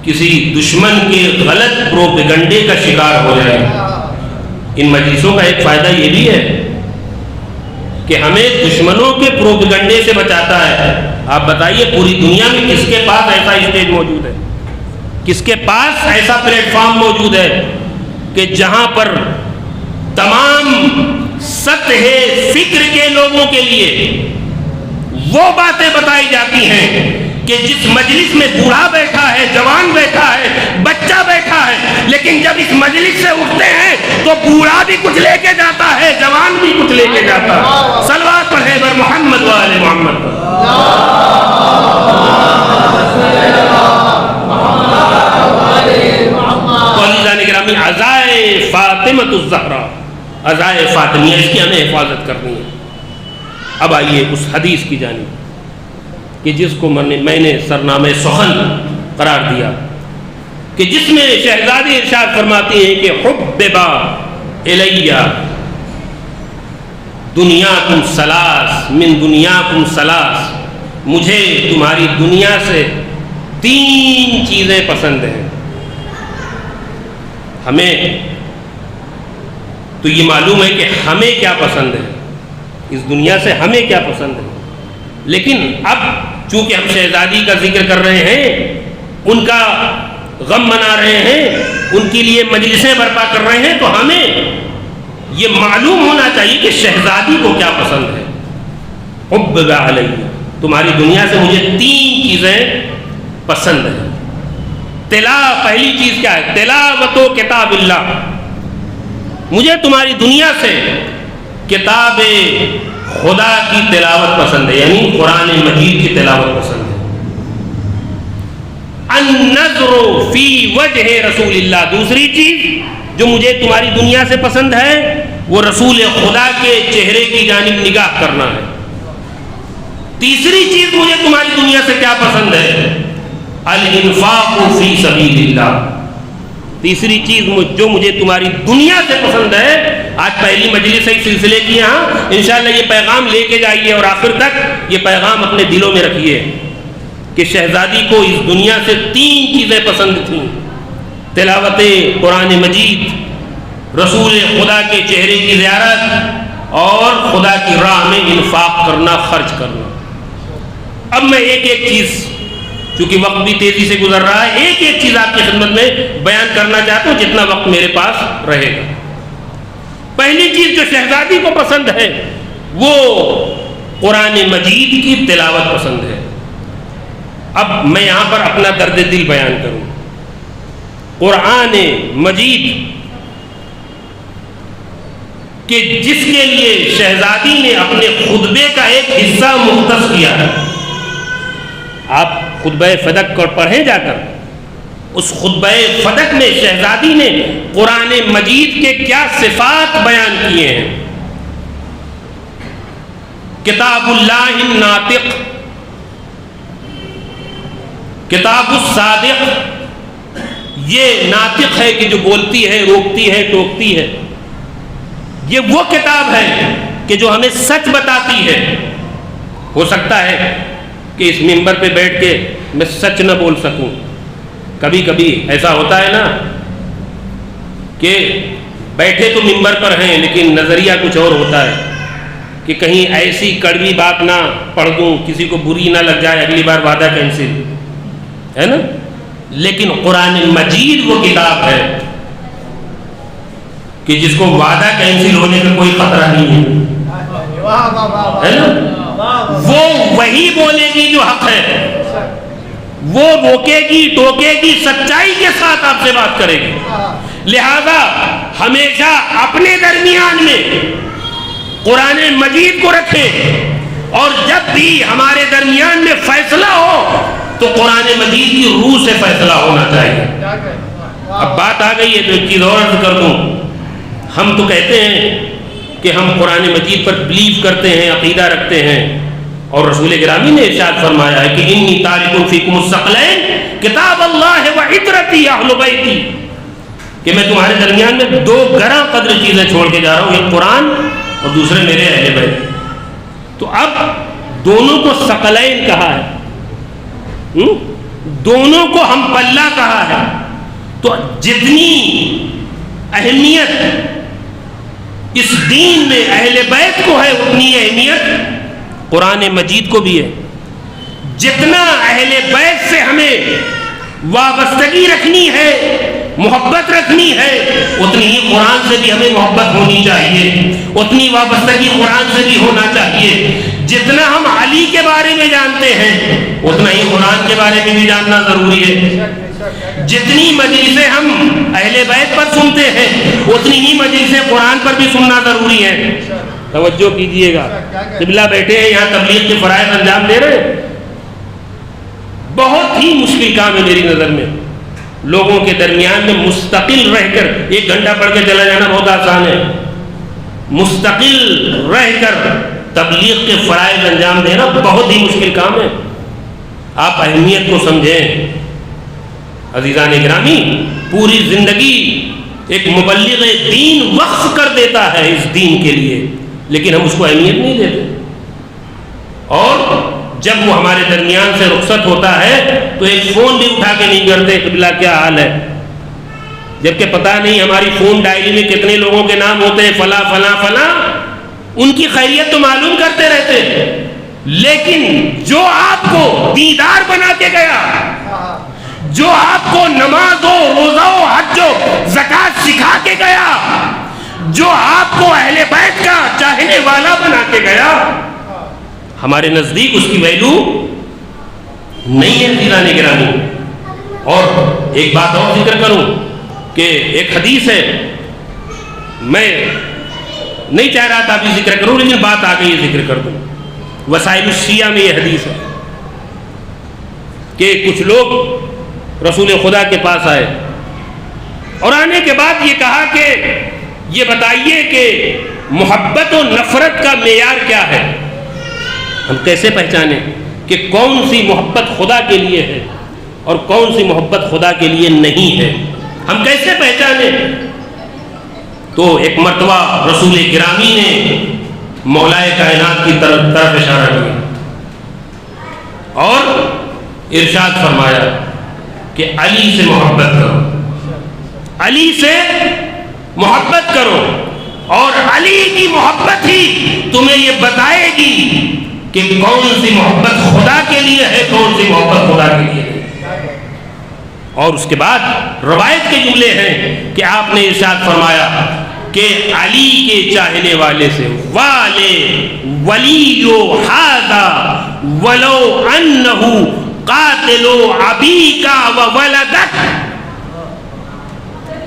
کسی دشمن کے غلط پروپیگنڈے کا شکار ہو جائے۔ ان مجلسوں کا ایک فائدہ یہ بھی ہے کہ ہمیں دشمنوں کے پروپیگنڈے سے بچاتا ہے۔ آپ بتائیے پوری دنیا میں کس کے پاس ایسا اسٹیج موجود ہے، کس کے پاس ایسا پلیٹ فارم موجود ہے کہ جہاں پر تمام سطح فکر کے لوگوں کے لیے وہ باتیں بتائی جاتی ہیں کہ جس مجلس میں بوڑھا بیٹھا ہے، جوان بیٹھا ہے، بچہ بیٹھا ہے، لیکن جب اس مجلس سے اٹھتے ہیں تو بوڑھا بھی کچھ لے کے جاتا ہے، جوان بھی کچھ لے کے جاتا ہے۔ صلوات پڑھیں بر محمد و آل محمد۔ تو عزیزان الزہرا، عزائے فاطمیہ، اس کی ہمیں حفاظت کرنی ہے۔ اب آئیے اس حدیث کی جانب کہ جس کو میں نے سرنامہ سخن قرار دیا، کہ جس میں شہزادی ارشاد فرماتی ہیں کہ حببا الیہ دنیاکم ثلاث من دنیاکم ثلاث، مجھے تمہاری دنیا سے 3 چیزیں پسند ہیں۔ ہمیں تو یہ معلوم ہے کہ ہمیں کیا پسند ہے، اس دنیا سے ہمیں کیا پسند ہے، لیکن اب چونکہ ہم شہزادی کا ذکر کر رہے ہیں، ان کا غم منا رہے ہیں، ان کے لیے مجلسیں برپا کر رہے ہیں، تو ہمیں یہ معلوم ہونا چاہیے کہ شہزادی کو کیا پسند ہے۔ حبب علیہ، تمہاری دنیا سے مجھے 3 چیزیں پسند ہیں۔ پہلی چیز کیا ہے؟ تلاوت و کتاب اللہ، مجھے تمہاری دنیا سے کتاب خدا کی تلاوت پسند ہے، یعنی قرآن مجید کی تلاوت پسند ہے۔ النظر فی وجہ رسول اللہ، دوسری چیز جو مجھے تمہاری دنیا سے پسند ہے وہ رسول خدا کے چہرے کی جانب نگاہ کرنا ہے۔ تیسری چیز مجھے تمہاری دنیا سے کیا پسند ہے؟ الانفاق فی سبیل اللہ، تیسری چیز جو مجھے تمہاری دنیا سے پسند ہے۔ آج پہلی مجلس ہے اس سلسلے کی، یہاں انشاءاللہ یہ پیغام لے کے جائیے اور آخر تک یہ پیغام اپنے دلوں میں رکھیے کہ شہزادی کو اس دنیا سے 3 چیزیں پسند تھیں: تلاوت قرآن مجید، رسول خدا کے چہرے کی زیارت، اور خدا کی راہ میں انفاق کرنا، خرچ کرنا۔ اب میں ایک ایک چیز، چونکہ وقت بھی تیزی سے گزر رہا ہے، ایک ایک چیز آپ کی خدمت میں بیان کرنا چاہتا ہوں جتنا وقت میرے پاس رہے گا۔ پہلی چیز جو شہزادی کو پسند ہے وہ قرآن مجید کی تلاوت پسند ہے۔ اب میں یہاں پر اپنا درد دل بیان کروں۔ قرآن مجید کہ جس کے لیے شہزادی نے اپنے خطبے کا ایک حصہ مختص کیا ہے، آپ خطبہ فدق کو پڑھیں جا کر، اس خطبہ فدق میں شہزادی نے قرآن مجید کے کیا صفات بیان کیے ہیں۔ کتاب اللہ الناطق، کتاب الصادق، یہ ناطق ہے کہ جو بولتی ہے، روکتی ہے، ٹوکتی ہے۔ یہ وہ کتاب ہے کہ جو ہمیں سچ بتاتی ہے۔ ہو سکتا ہے کہ اس منبر پہ بیٹھ کے میں سچ نہ بول سکوں، کبھی کبھی ایسا ہوتا ہے نا کہ بیٹھے تو منبر پر ہیں لیکن نظریہ کچھ اور ہوتا ہے کہ کہیں ایسی کڑوی بات نہ پڑھ دوں، کسی کو بری نہ لگ جائے، اگلی بار وعدہ کینسل، ہے نا۔ لیکن قرآن مجید وہ کتاب ہے کہ جس کو وعدہ کینسل ہونے کا کوئی خطرہ نہیں ہے نا۔ وہ وہی بولے گی جو حق ہے، وہ روکے گی، ٹوکے گی، سچائی کے ساتھ آپ سے بات کرے گی۔ لہذا ہمیشہ اپنے درمیان میں قرآن مجید کو رکھیں، اور جب بھی ہمارے درمیان میں فیصلہ ہو تو قرآن مجید کی روح سے فیصلہ ہونا چاہیے۔ اب بات آ گئی ہے تو ایک چیز اور عرض کر دوں، ہم تو کہتے ہیں کہ ہم قرآن مجید پر بلیو کرتے ہیں، عقیدہ رکھتے ہیں، اور رسول گرامی نے ارشاد فرمایا ہے کہ انی تارک فیکم الثقلین کتاب اللہ و عترتی اہل بیتی، کہ میں تمہارے درمیان میں 2 گراں قدر چیزیں چھوڑ کے جا رہا ہوں، ایک قرآن اور دوسرے میرے اہل بیت۔ تو اب دونوں کو ثقلین کہا ہے، دونوں کو ہم پلہ کہا ہے، تو جتنی اہمیت اس دین میں اہل بیت کو ہے اتنی اہمیت قرآن مجید کو بھی ہے۔ جتنا اہل بیت سے ہمیں وابستگی رکھنی ہے، محبت رکھنی ہے، اتنی ہی قرآن سے بھی ہمیں محبت ہونی چاہیے، اتنی وابستگی قرآن سے بھی ہونا چاہیے۔ جتنا ہم علی کے بارے میں جانتے ہیں اتنا ہی قرآن کے بارے میں بھی جاننا ضروری ہے۔ جتنی مجلسیں ہم اہل بیت پر سنتے ہیں اتنی ہی مجلسیں قرآن پر بھی سننا ضروری ہے۔ توجہ کیجئے گا، قبلہ بیٹھے ہیں یہاں تبلیغ کے فرائض انجام دے رہے ہیں، بہت ہی مشکل کام ہے میری نظر میں لوگوں کے درمیان میں مستقل رہ کر 1 گھنٹہ پڑھ کے چلا جانا بہت آسان ہے، مستقل رہ کر تبلیغ کے فرائض انجام دینا بہت ہی مشکل کام ہے۔ آپ اہمیت کو سمجھیں عزیزان گرامی، پوری زندگی ایک مبلغ دین وقف کر دیتا ہے اس دین کے لیے، لیکن ہم اس کو اہمیت نہیں دیتے، اور جب وہ ہمارے درمیان سے رخصت ہوتا ہے تو ایک فون بھی اٹھا کے نہیں کرتے قبلہ کیا حال ہے، جبکہ پتہ نہیں ہماری فون ڈائری میں کتنے لوگوں کے نام ہوتے ہیں، فلاں فلاں فلاں، ان کی خیریت تو معلوم کرتے رہتے ہیں، لیکن جو آپ کو دیندار بنا کے گیا، جو آپ کو نماز و روزہ و حج و زکوٰۃ سکھا کے گیا، جو آپ کو اہل بیت کا چاہنے والا بنا کے گیا، ہمارے نزدیک اس کی ویلو نہیں ہے عزیزان گرامی۔ اور ایک بات اور ذکر کروں کہ ایک حدیث ہے، میں نہیں چاہ رہا تھا ابھی ذکر کروں لیکن بات آ گئی ذکر کر دوں، وسائل الشیعہ میں یہ حدیث ہے کہ کچھ لوگ رسول خدا کے پاس آئے اور آنے کے بعد یہ کہا کہ یہ بتائیے کہ محبت و نفرت کا معیار کیا ہے، ہم کیسے پہچانیں کہ کون سی محبت خدا کے لیے ہے اور کون سی محبت خدا کے لیے نہیں ہے، ہم کیسے پہچانیں؟ تو ایک مرتبہ رسول گرامی نے مولائے کائنات کی طرف اشارہ کیا اور ارشاد فرمایا کہ علی سے محبت کرو، علی سے محبت کرو، اور علی کی محبت ہی تمہیں یہ بتائے گی کہ کون سی محبت خدا کے لیے ہے، کون سی محبت خدا کے لیے ہے۔ اور اس کے بعد روایت کے جملے ہیں کہ آپ نے ارشاد فرمایا کہ علی کے چاہنے والے سے والے ولیو ھذا ولو انہ قاتل ابیک و ولدک،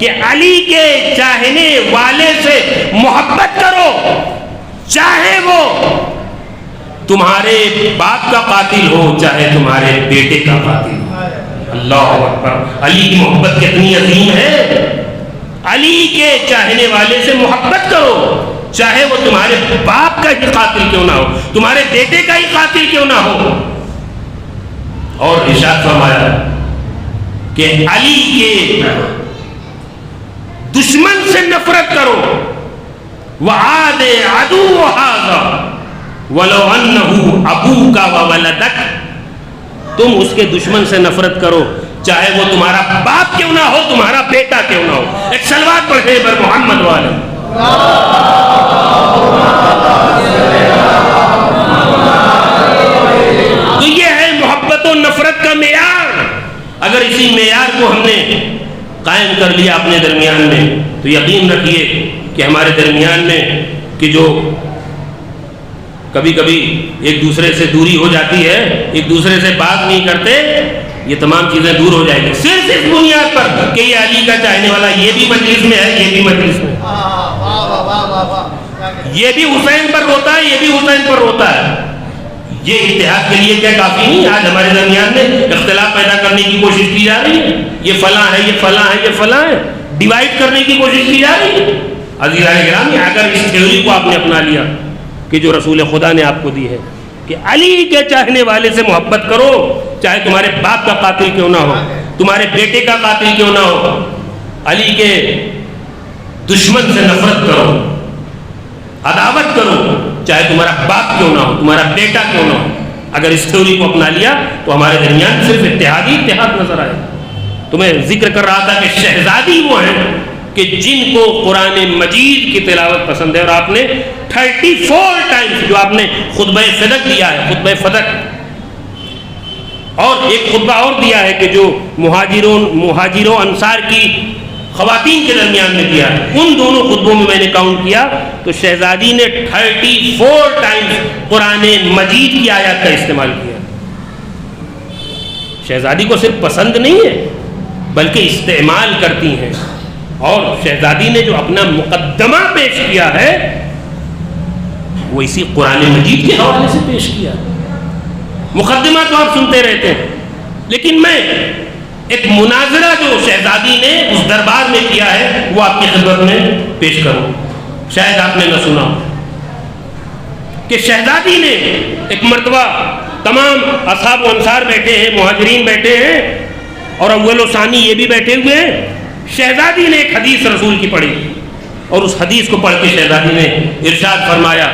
کہ علی کے چاہنے والے سے محبت کرو چاہے وہ تمہارے باپ کا قاتل ہو چاہے تمہارے بیٹے کا قاتل ہو۔ اللہ اکبر، علی کی محبت کتنی عظیم ہے، علی کے چاہنے والے سے محبت کرو چاہے وہ تمہارے باپ کا ہی قاتل کیوں نہ ہو، تمہارے بیٹے کا ہی قاتل کیوں نہ ہو۔ اور ارشاد فرمایا کہ علی کے دشمن سے نفرت کرو، وعاد عدو ھذا ولو انہ ابوک و ولدک، تم اس کے دشمن سے نفرت کرو چاہے وہ تمہارا باپ کیوں نہ ہو، تمہارا بیٹا کیوں نہ ہو۔ ایک صلوات پڑھے بر محمد والے۔ تو یہ ہے محبت و نفرت کا معیار، اگر اسی معیار کو ہم نے قائم کر لیا اپنے درمیان میں تو یقین رکھیے کہ ہمارے درمیان میں کہ جو کبھی کبھی ایک دوسرے سے دوری ہو جاتی ہے، ایک دوسرے سے بات نہیں کرتے، یہ تمام چیزیں دور ہو جائیں گی صرف اس بنیاد پر کہ یہ علی کا چاہنے والا یہ بھی مجلس میں ہے، یہ بھی مجلس میں، یہ بھی حسین پر روتا ہے، یہ بھی حسین پر روتا ہے۔ یہ اتحاد کے لیے کیا کافی نہیں؟ آج ہمارے درمیان میں اختلاف پیدا کرنے کی کوشش کی جا رہی ہے، یہ فلاں ہے، یہ فلاں ہے، یہ فلاں ہے، ڈیوائڈ کرنے کی کوشش کی جا رہی ہے۔ عزیزان گرامی، اگر اس تھیوری کو آپ نے اپنا لیا کہ جو رسول خدا نے آپ کو دی ہے کہ علی کے چاہنے والے سے محبت کرو چاہے تمہارے باپ کا قاتل کیوں نہ ہو، تمہارے بیٹے کا قاتل کیوں نہ ہو، علی کے دشمن سے نفرت کرو، عداوت کرو چاہے تمہارا باپ کیوں نہ ہو، تمہارا بیٹا کیوں نہ ہو، اگر اس تھیوری کو اپنا لیا تو ہمارے درمیان صرف اتحاد ہی اتحاد نظر آئے۔ تو میں ذکر کر رہا تھا کہ شہزادی وہ ہیں کہ جن کو قرآن مجید کی تلاوت پسند ہے، اور آپ نے 34 ٹائمز جو آپ نے خطبہ فدق دیا ہے، خطبہ فدق، اور ایک خطبہ اور دیا ہے کہ جو مہاجروں انصار کی خواتین کے درمیان میں دیا ہے، ان دونوں خطبوں میں میں نے کاؤنٹ کیا تو شہزادی نے 34 ٹائمز قرآن مجید کی آیات کا استعمال کیا۔ شہزادی کو صرف پسند نہیں ہے بلکہ استعمال کرتی ہیں، اور شہزادی نے جو اپنا مقدمہ پیش کیا ہے وہ اسی قرآن مجید کے حوالے سے پیش کیا۔ مقدمہ تو آپ سنتے رہتے ہیں، لیکن میں ایک مناظرہ جو شہزادی نے اس دربار میں کیا ہے وہ آپ کی خدمت میں پیش کروں. شاید آپ نے نہ سنا کہ شہزادی نے ایک مرتبہ تمام اصحاب و انصار بیٹھے ہیں، مہاجرین بیٹھے ہیں اور اول و ثانی یہ بھی بیٹھے ہوئے ہیں. شہزادی نے ایک حدیث رسول کی پڑھی اور اس حدیث کو پڑھ کے شہزادی نے ارشاد فرمایا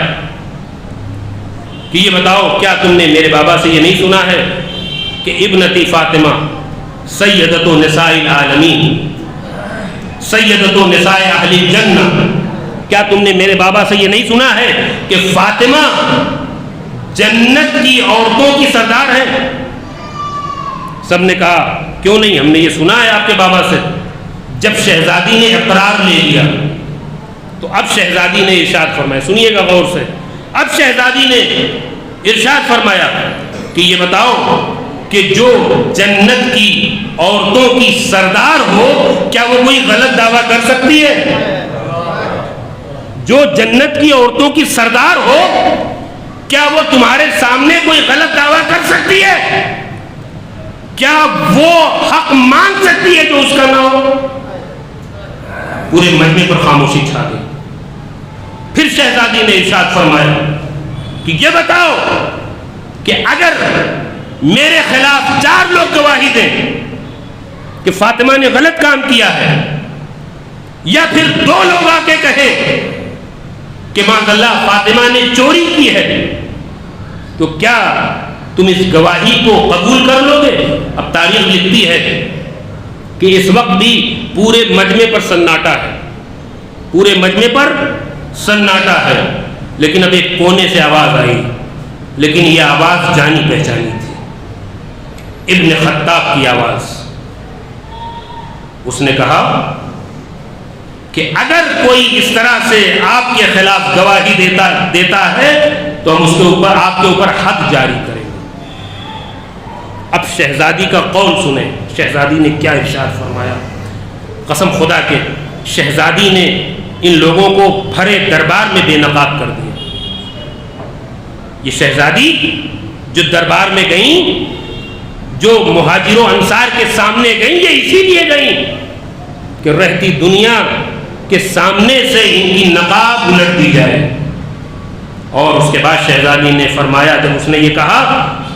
کہ یہ بتاؤ کیا تم نے میرے بابا سے یہ نہیں سنا ہے کہ ابنتی فاطمہ سیدۃ نساء العالمین سیدۃ نساء اہل الجنہ. کیا تم نے میرے بابا سے یہ نہیں سنا ہے کہ فاطمہ جنت کی عورتوں کی سردار ہے؟ سب نے کہا کیوں نہیں، ہم نے یہ سنا ہے آپ کے بابا سے. جب شہزادی نے اقرار لے لیا تو اب شہزادی نے ارشاد فرمایا، سنیے گا غور سے، اب شہزادی نے ارشاد فرمایا کہ یہ بتاؤ کہ جو جنت کی عورتوں کی سردار ہو کیا وہ کوئی غلط دعویٰ کر سکتی ہے؟ جو جنت کی عورتوں کی سردار ہو کیا وہ تمہارے سامنے کوئی غلط دعویٰ کر سکتی ہے؟ کیا وہ حق مانگ سکتی ہے جو اس کا نہ ہو؟ پورے مجمع پر خاموشی چھا گئی. پھر شہزادی نے ارشاد فرمایا کہ یہ بتاؤ کہ اگر میرے خلاف 4 لوگ گواہی دیں کہ فاطمہ نے غلط کام کیا ہے، یا پھر 2 لوگ آ کے کہیں کہ معاذ اللہ فاطمہ نے چوری کی ہے، تو کیا تم اس گواہی کو قبول کر لو گے؟ اب تاریخ لکھتی ہے کہ اس وقت بھی پورے مجمع پر سناٹا ہے، پورے مجمع پر سناٹا ہے، لیکن اب ایک کونے سے آواز آئی، لیکن یہ آواز جانی پہچانی تھی، ابن خطاب کی آواز. اس نے کہا کہ اگر کوئی اس طرح سے آپ کے خلاف گواہی دیتا ہے تو ہم اس کے اوپر آپ کے اوپر حد جاری کریں گے. اب شہزادی کا قول سنیں، شہزادی نے کیا ارشاد فرمایا. قسم خدا کے شہزادی نے ان لوگوں کو بھرے دربار میں بے نقاب کر دیا. یہ شہزادی جو دربار میں گئیں، جو مہاجر و انصار کے سامنے گئیں، یہ اسی لیے گئیں کہ رہتی دنیا کے سامنے سے ان کی نقاب الٹ دی جائے. اور اس کے بعد شہزادی نے فرمایا، جب اس نے یہ کہا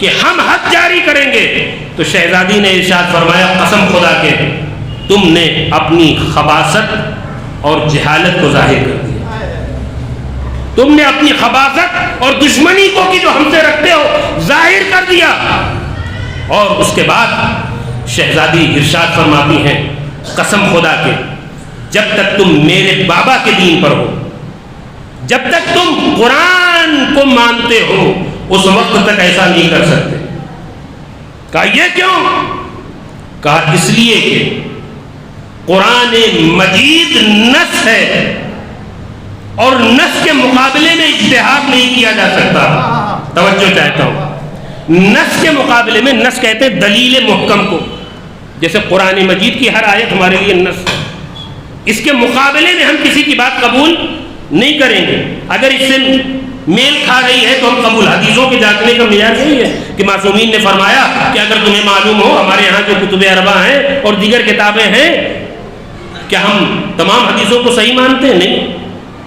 کہ ہم حد جاری کریں گے، تو شہزادی نے ارشاد فرمایا قسم خدا کے تم نے اپنی خباثت اور جہالت کو ظاہر کر دیا. تم نے اپنی خباثت اور دشمنی کو کہ جو ہم سے رکھتے ہو ظاہر کر دیا. اور اس کے بعد شہزادی ارشاد فرماتی ہیں قسم خدا کے جب تک تم میرے بابا کے دین پر ہو، جب تک تم قرآن کو مانتے ہو، اس وقت تک ایسا نہیں کر سکتے. کہا یہ کیوں؟ کہا اس لیے کہ قرآن مجید نص ہے اور نص کے مقابلے میں اجتہاد نہیں کیا جا سکتا. توجہ چاہتا ہوں، نص کے مقابلے میں، نص کہتے ہیں دلیل محکم کو، جیسے قرآن مجید کی ہر آیت ہمارے لیے نص ہے، اس کے مقابلے میں ہم کسی کی بات قبول نہیں کریں گے. اگر اس سے میل کھا رہی ہے تو ہم قبول. حدیثوں کے جانچنے کا معیار یہی ہے کہ معصومین نے فرمایا کہ اگر تمہیں معلوم ہو ہمارے یہاں جو کتب اربع ہیں اور دیگر کتابیں ہیں، کیا ہم تمام حدیثوں کو صحیح مانتے ہیں؟ نہیں.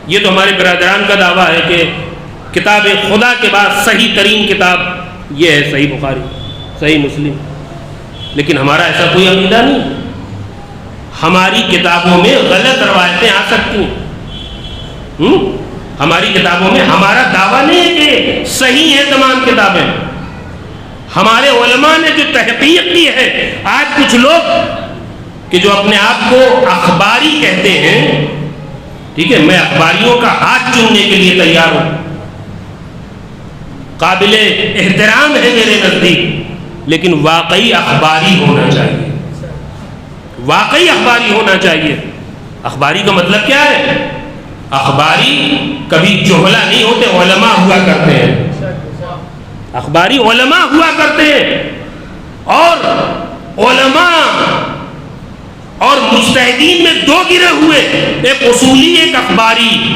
یہ تو ہمارے برادران کا دعویٰ ہے کہ کتاب خدا کے بعد صحیح ترین کتاب یہ ہے صحیح بخاری، صحیح مسلم. لیکن ہمارا ایسا کوئی عقیدہ نہیں. ہماری کتابوں میں غلط روایتیں آ سکتی ہیں. ہماری کتابوں میں ہمارا دعویٰ نہیں ہے کہ صحیح ہے تمام کتابیں. ہمارے علماء نے جو تحقیق کی ہے، آج کچھ لوگ کہ جو اپنے آپ کو اخباری کہتے ہیں، ٹھیک ہے، میں اخباریوں کا ہاتھ چومنے کے لیے تیار ہوں، قابل احترام ہے میرے نزدیک، لیکن واقعی اخباری ہونا چاہیے. واقعی اخباری ہونا چاہیے. اخباری کا مطلب کیا ہے؟ اخباری کبھی جہلا نہیں ہوتے، علماء ہوا کرتے ہیں. اخباری علماء ہوا کرتے ہیں، اور علماء اور مجتہدین میں 2 گرے ہوئے، ایک اصولی ایک اخباری.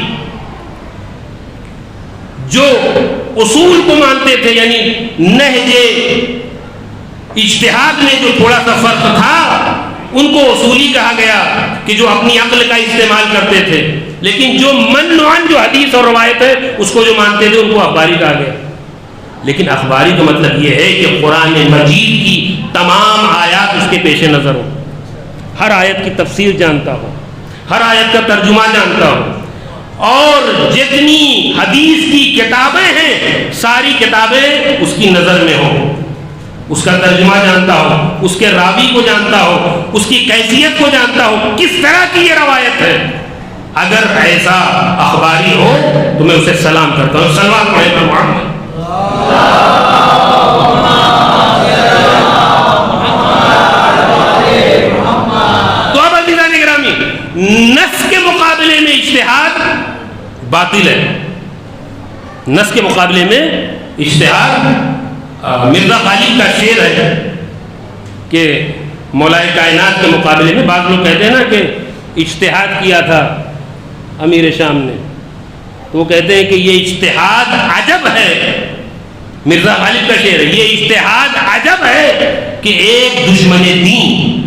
جو اصول کو مانتے تھے، یعنی نہج اجتہاد میں جو تھوڑا سا فرق تھا ان کو اصولی کہا گیا کہ جو اپنی عقل کا استعمال کرتے تھے، لیکن جو منعن جو حدیث اور روایت ہے اس کو جو مانتے تھے ان کو اخباری کہا گیا۔ لیکن اخباری کا مطلب یہ ہے کہ قرآن مجید کی تمام آیات اس کے پیش نظر ہو، ہر آیت کی تفسیر جانتا ہو، ہر آیت کا ترجمہ جانتا ہو، اور جتنی حدیث کی کتابیں ہیں ساری کتابیں اس کی نظر میں ہوں، اس کا ترجمہ جانتا ہو، اس کے راوی کو جانتا ہو، اس کی کیفیت کو جانتا ہو، کس طرح کی یہ روایت ہے۔ اگر ایسا اخباری ہو تو میں اسے سلام کرتا ہوں۔ صلوات پڑھیں پر محمد۔ تو اب عزیزان گرامی، نص کے مقابلے میں اجتہاد باطل ہے، نص کے مقابلے میں اجتہاد، مرزا غالب کا شعر ہے کہ مولائے کائنات کے مقابلے میں بعض لوگ کہتے ہیں نا کہ اجتہاد کیا تھا امیر شام نے، تو وہ کہتے ہیں کہ یہ اجتہاد عجب ہے، مرزا غالب کا شعر ہے، یہ اجتہاد عجب ہے کہ ایک دشمن دین،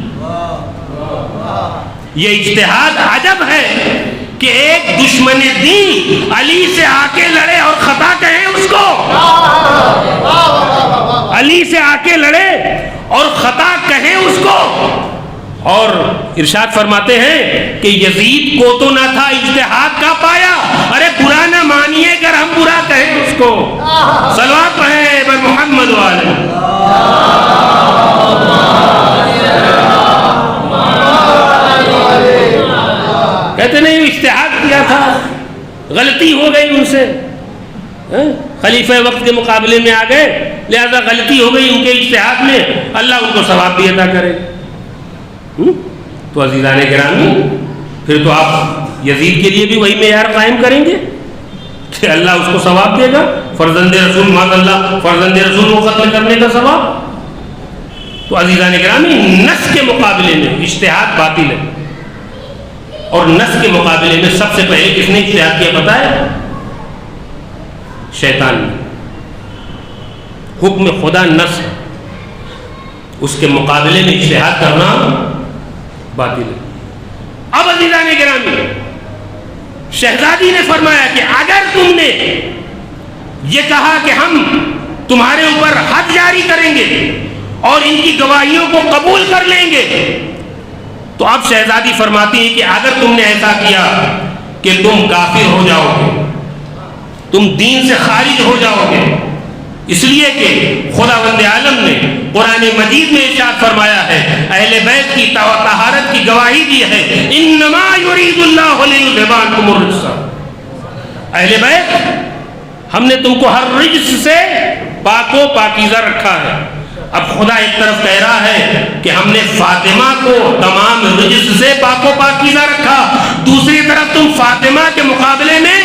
یہ اجتہاد عجب ہے کہ ایک دشمن دین علی سے آ کے لڑے اور خطا کہیں اس کو، علی سے آ کے لڑے اور خطا کہیں اس کو۔ اور ارشاد فرماتے ہیں کہ یزید کو تو نہ تھا اجتہاد کا پایا، ارے برا نہ مانیے اگر ہم برا کہیں اس کو۔ صلوات پڑھیں بر محمد والے۔ کہتے نہیں اجتہاد کیا تھا، غلطی ہو گئی ان سے، خلیفہ وقت کے مقابلے میں آ گئے، لہذا غلطی ہو گئی ان کے اجتہاد میں، اللہ ان کو ثواب بھی عطا کرے۔ تو عزیزان گرامی، پھر تو آپ یزید کے لیے بھی وہی معیار قائم کریں گے کہ اللہ اس کو ثواب دے گا، فرزند رسول معاذ اللہ فرزند رسول کو قتل کرنے کا ثواب۔ تو عزیزان گرامی، نص کے مقابلے میں اجتہاد باطل ہے، اور نص کے مقابلے میں سب سے پہلے کس نے اجتہاد کیا پتہ ہے؟ شیطان نے۔ حکم خدا نص ہے، اس کے مقابلے میں اجتہاد کرنا باطل ہے۔ اب عزیزان گرامی، شہزادی نے فرمایا کہ اگر تم نے یہ کہا کہ ہم تمہارے اوپر حد جاری کریں گے اور ان کی گواہیوں کو قبول کر لیں گے، تو اب شہزادی فرماتی ہے کہ اگر تم نے ایسا کیا کہ تم کافر ہو جاؤ گے، تم دین سے خارج ہو جاؤ گے، اس لیے کہ خداوند عالم نے قرآن مجید میں ارشاد فرمایا ہے، اہل بیت کی طہارت کی گواہی دی ہے، انما یرید اللہ لیذھب عنکم الرجس، اہل بیت ہم نے تم کو ہر رجس سے پاک و پاکیزہ رکھا ہے۔ اب خدا ایک طرف کہہ رہا ہے کہ ہم نے فاطمہ کو تمام رجس سے پاک و پاکیزہ رکھا، دوسری طرف تم فاطمہ کے مقابلے میں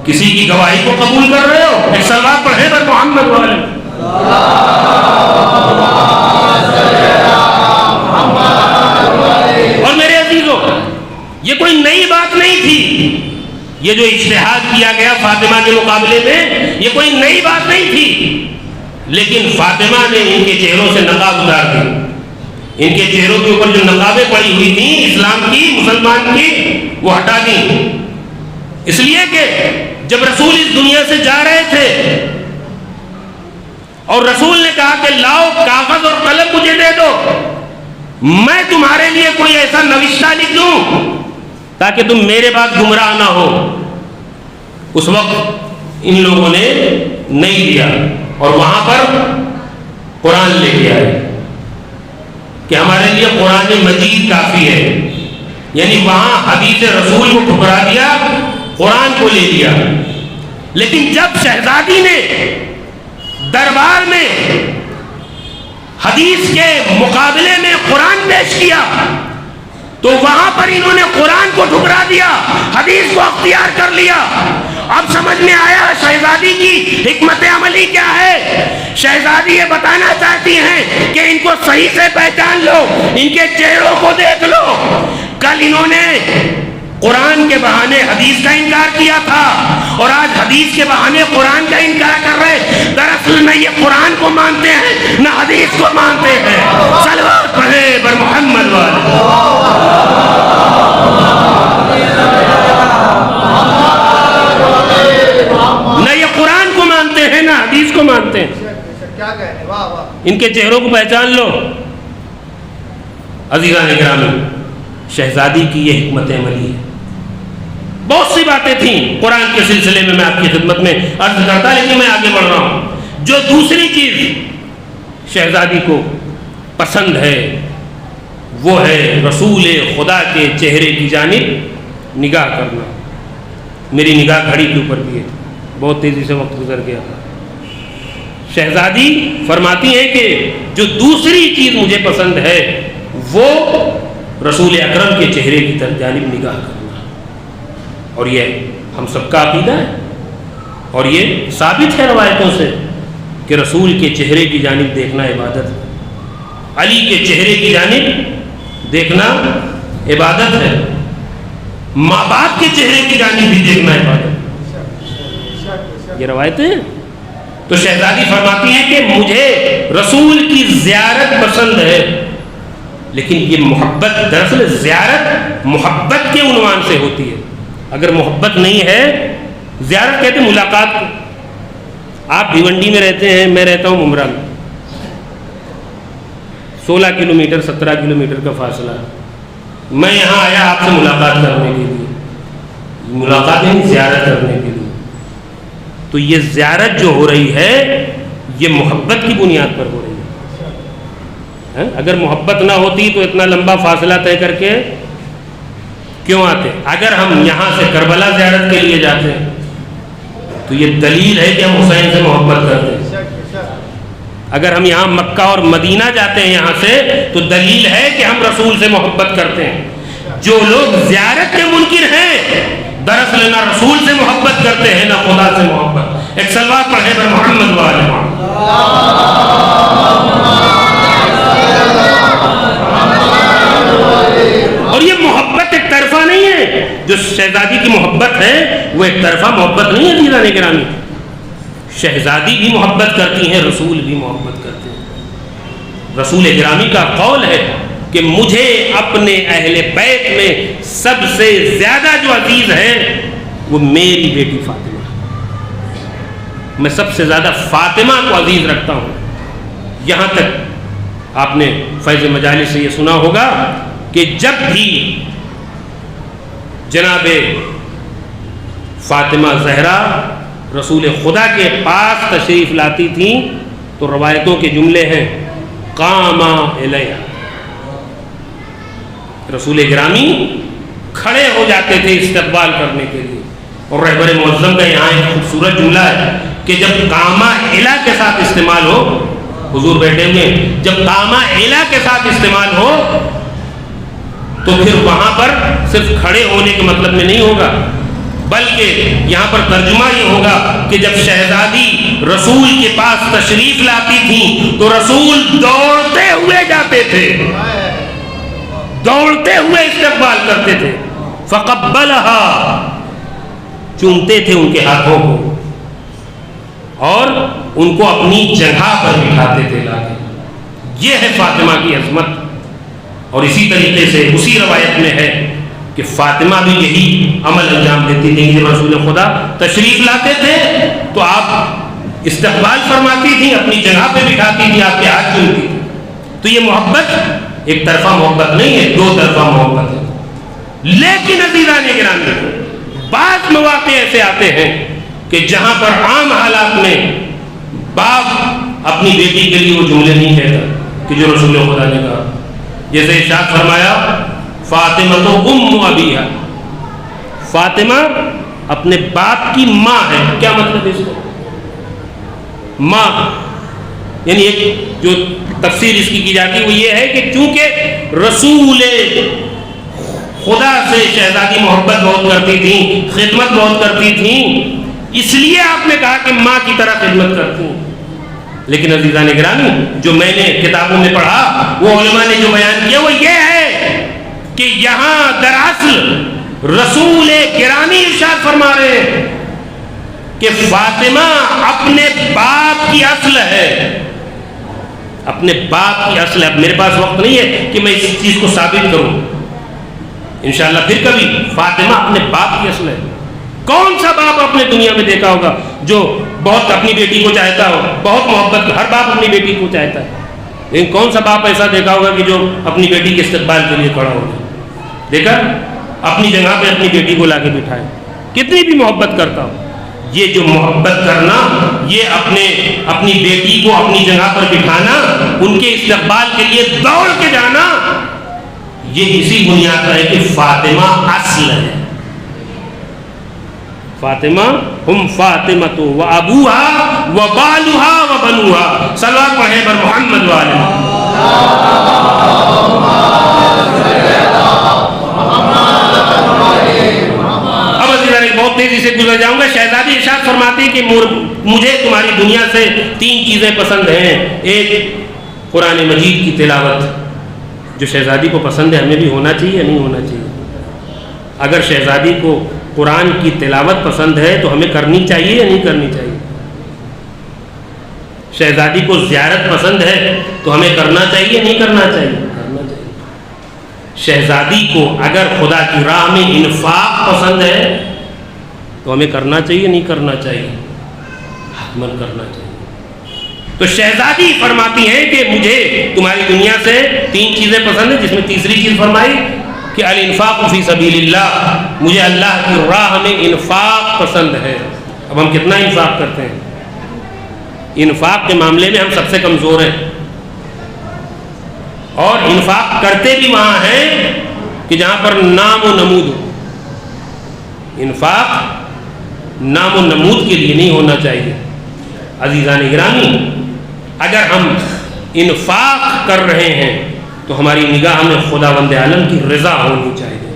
کسی کی گواہی کو قبول کر رہے ہو۔ ایک صلوات پڑھیں پر محمد والے۔ اور میرے عزیزوں، یہ کوئی نئی بات نہیں تھی، یہ جو اجتہاد کیا گیا فاطمہ کے مقابلے میں یہ کوئی نئی بات نہیں تھی، لیکن فاطمہ نے ان کے چہروں سے نقاب اتار دی، ان کے چہروں کے اوپر جو نقابیں پڑی ہوئی تھیں اسلام کی، مسلمان کی، وہ ہٹا دی، اس لیے کہ جب رسول اس دنیا سے جا رہے تھے اور رسول نے کہا کہ لاؤ کاغذ اور قلم مجھے دے دو، میں تمہارے لیے کوئی ایسا نوشتہ لکھ دوں تاکہ تم میرے بعد گمراہ نہ ہو، اس وقت ان لوگوں نے نہیں دیا، اور وہاں پر قرآن لے کے آئے کہ ہمارے لیے قرآن مجید کافی ہے، یعنی وہاں حدیث رسول کو ٹھکرا دیا، قرآن کو لے لیا۔ لیکن جب شہزادی نے دربار میں حدیث کے مقابلے میں قرآن پیش کیا تو وہاں پر انہوں نے قرآن کو ٹھکرا دیا، حدیث کو اختیار کر لیا۔ اب سمجھ میں آیا شہزادی کی حکمت عملی کیا ہے؟ شہزادی یہ بتانا چاہتی ہیں کہ ان کو صحیح سے پہچان لو، ان کے چہروں کو دیکھ لو، کل انہوں نے قرآن کے بہانے حدیث کا انکار کیا تھا، اور آج حدیث کے بہانے قرآن کا انکار کر رہے. دراصل نہ یہ قرآن کو مانتے ہیں نہ حدیث کو مانتے ہیں. صلوات پڑھیں بر محمد والے. نہ یہ قرآن کو مانتے ہیں نہ حدیث کو مانتے ہیں. ان کے چہروں کو پہچان لو. عزیزان گرامی، شہزادی کی یہ حکمت عملی ہے. بہت سی باتیں تھیں قرآن کے سلسلے میں آپ کی خدمت میں عرض کرتا، لیکن میں آگے بڑھ رہا ہوں. جو دوسری چیز شہزادی کو پسند ہے وہ ہے رسول خدا کے چہرے کی جانب نگاہ کرنا. میری نگاہ گھڑی کے اوپر بھی ہے، بہت تیزی سے وقت گزر گیا. شہزادی فرماتی ہیں کہ جو دوسری چیز مجھے پسند ہے وہ رسول اکرم کے چہرے کی جانب نگاہ کرنا. اور یہ ہم سب کا عقیدہ ہے، اور یہ ثابت ہے روایتوں سے کہ رسول کے چہرے کی جانب دیکھنا عبادت ہے. علی کے چہرے کی جانب دیکھنا عبادت ہے. ماں باپ کے چہرے کی جانب بھی دیکھنا عبادت ہے. یہ روایتیں ہیں. تو شہزادی فرماتی ہیں کہ مجھے رسول کی زیارت پسند ہے، لیکن یہ محبت، دراصل زیارت محبت کے عنوان سے ہوتی ہے. اگر محبت نہیں ہے، زیارت کہتے ہیں ملاقات کو. آپ بھیونڈی میں رہتے ہیں، میں رہتا ہوں ممرا میں. 16 کلومیٹر 17 کلومیٹر کا فاصلہ. میں یہاں آیا آپ سے ملاقات کرنے کے لیے، ملاقات نہیں زیارت کرنے کے لیے. تو یہ زیارت جو ہو رہی ہے یہ محبت کی بنیاد پر ہو رہی ہے. اگر محبت نہ ہوتی تو اتنا لمبا فاصلہ طے کر کے کیوں آتے؟ اگر ہم یہاں سے کربلا زیارت کے لیے جاتے ہیں تو یہ دلیل ہے کہ ہم حسین سے محبت کرتے ہیں. اگر ہم یہاں مکہ اور مدینہ جاتے ہیں یہاں سے تو دلیل ہے کہ ہم رسول سے محبت کرتے ہیں. جو لوگ زیارت کے منکر ہیں دراصل نہ رسول سے محبت کرتے ہیں نہ خدا سے محبت. ایک صلوات پڑھیں پر محمد والے. اور یہ محبت ایک طرفہ نہیں ہے. جو شہزادی کی محبت ہے وہ ایک طرفہ محبت نہیں ہے. عزیزان گرامی، شہزادی بھی محبت کرتی ہیں، رسول بھی محبت کرتے ہیں. رسول گرامی کا قول ہے کہ مجھے اپنے اہل بیت میں سب سے زیادہ جو عزیز ہے وہ میری بیٹی فاطمہ. میں سب سے زیادہ فاطمہ کو عزیز رکھتا ہوں. یہاں تک آپ نے فیض مجالس سے یہ سنا ہوگا کہ جب بھی جناب فاطمہ زہرا رسول خدا کے پاس تشریف لاتی تھیں تو روایتوں کے جملے ہیں قاما الیہ. رسول گرامی کھڑے ہو جاتے تھے استقبال کرنے کے لیے. اور رہبر معظم کا یہاں ایک خوبصورت جملہ ہے کہ جب قاما الیہ کے ساتھ استعمال ہو، حضور بیٹھے ہوئے، جب قاما الیہ کے ساتھ استعمال ہو تو پھر وہاں پر صرف کھڑے ہونے کے مطلب میں نہیں ہوگا، بلکہ یہاں پر ترجمہ یہ ہوگا کہ جب شہزادی رسول کے پاس تشریف لاتی تھیں تو رسول دوڑتے ہوئے جاتے تھے، دوڑتے ہوئے استقبال کرتے تھے. فقبلها، چومتے تھے ان کے ہاتھوں کو اور ان کو اپنی جگہ پر بٹھاتے تھے لا کے. یہ ہے فاطمہ کی عظمت. اور اسی طریقے سے اسی روایت میں ہے کہ فاطمہ بھی یہی عمل انجام دیتی تھی. جب رسول خدا تشریف لاتے تھے تو آپ استقبال فرماتی تھی، اپنی جگہ پہ بٹھاتی تھی، آپ کے ہاتھ چومتی تھی. تو یہ محبت ایک طرفہ محبت نہیں ہے، دو طرفہ محبت ہے. لیکن عزیزان گرامی، بعض مواقع ایسے آتے ہیں کہ جہاں پر عام حالات میں باپ اپنی بیٹی کے لیے وہ جملے نہیں کہتا کہ جو رسول خدا نے کہا. جیسے ارشاد فرمایا فاطمہ تو ام ابیہا، فاطمہ اپنے باپ کی ماں ہے. کیا مطلب ہے اس کا؟ ماں یعنی ایک جو تفسیر اس کی جاتی ہے وہ یہ ہے کہ چونکہ رسول خدا سے شہزادی محبت بہت کرتی تھیں، خدمت بہت کرتی تھیں، اس لیے آپ نے کہا کہ ماں کی طرح خدمت کرتی ہیں. لیکن عزیزان گرامی، جو میں نے کتابوں میں پڑھا وہ علماء نے جو بیان کیا وہ یہ ہے کہ یہاں دراصل رسول گرامی ارشاد فرما رہے ہیں کہ فاطمہ اپنے باپ کی اصل ہے، اپنے باپ کی اصل ہے. اب میرے پاس وقت نہیں ہے کہ میں اس چیز کو ثابت کروں، انشاءاللہ پھر کبھی. فاطمہ اپنے باپ کی اصل ہے. کون سا باپ اپنے دنیا میں دیکھا ہوگا جو بہت اپنی بیٹی کو چاہتا ہو، بہت محبت، ہر باپ اپنی بیٹی کو چاہتا ہے، لیکن کون سا باپ ایسا دیکھا ہوگا کہ جو اپنی بیٹی کے استقبال کے لیے کھڑا ہوگا؟ دیکھا، اپنی جگہ پہ اپنی بیٹی کو لا کے بٹھائے، کتنی بھی محبت کرتا ہو. یہ جو محبت کرنا، یہ اپنی بیٹی کو اپنی جگہ پر بٹھانا، ان کے استقبال کے لیے دوڑ کے جانا، یہ اسی بنیاد پر ہے کہ فاطمہ اصل ہے. فاطمہ ہم فاطمۃ و ابوہا و بالہا و بنوہا. صلوات پڑھیں بر محمد والے. اب عزیزان بہت تیزی سے گزر جاؤں گا. شہزادی ارشاد فرماتے ہیں کہ مجھے تمہاری دنیا سے 3 چیزیں پسند ہیں. ایک، قرآن مجید کی تلاوت، جو شہزادی کو پسند ہے ہمیں بھی ہونا چاہیے، نہیں ہونا چاہیے؟ اگر شہزادی کو قرآن کی تلاوت پسند ہے تو ہمیں کرنی چاہیے یا نہیں کرنی چاہیے؟ شہزادی کو زیارت پسند ہے تو ہمیں کرنا چاہیے یا نہیں کرنا چاہیے؟ کرنا چاہیے. شہزادی کو اگر خدا کی راہ میں انفاق پسند ہے تو ہمیں کرنا چاہیے نہیں کرنا چاہیے؟ حتماً کرنا چاہیے. تو شہزادی فرماتی ہیں کہ مجھے تمہاری دنیا سے 3 چیزیں پسند ہیں، جس میں تیسری چیز فرمائی کہ الانفاق فی سبیل اللہ، مجھے اللہ کی راہ میں انفاق پسند ہے. اب ہم کتنا انفاق کرتے ہیں؟ انفاق کے معاملے میں ہم سب سے کمزور ہیں، اور انفاق کرتے بھی وہاں ہیں کہ جہاں پر نام و نمود ہو. انفاق نام و نمود کے لیے نہیں ہونا چاہیے. عزیزان گرامی، اگر ہم انفاق کر رہے ہیں تو ہماری نگاہ میں خداوند عالم کی رضا ہونی چاہیے.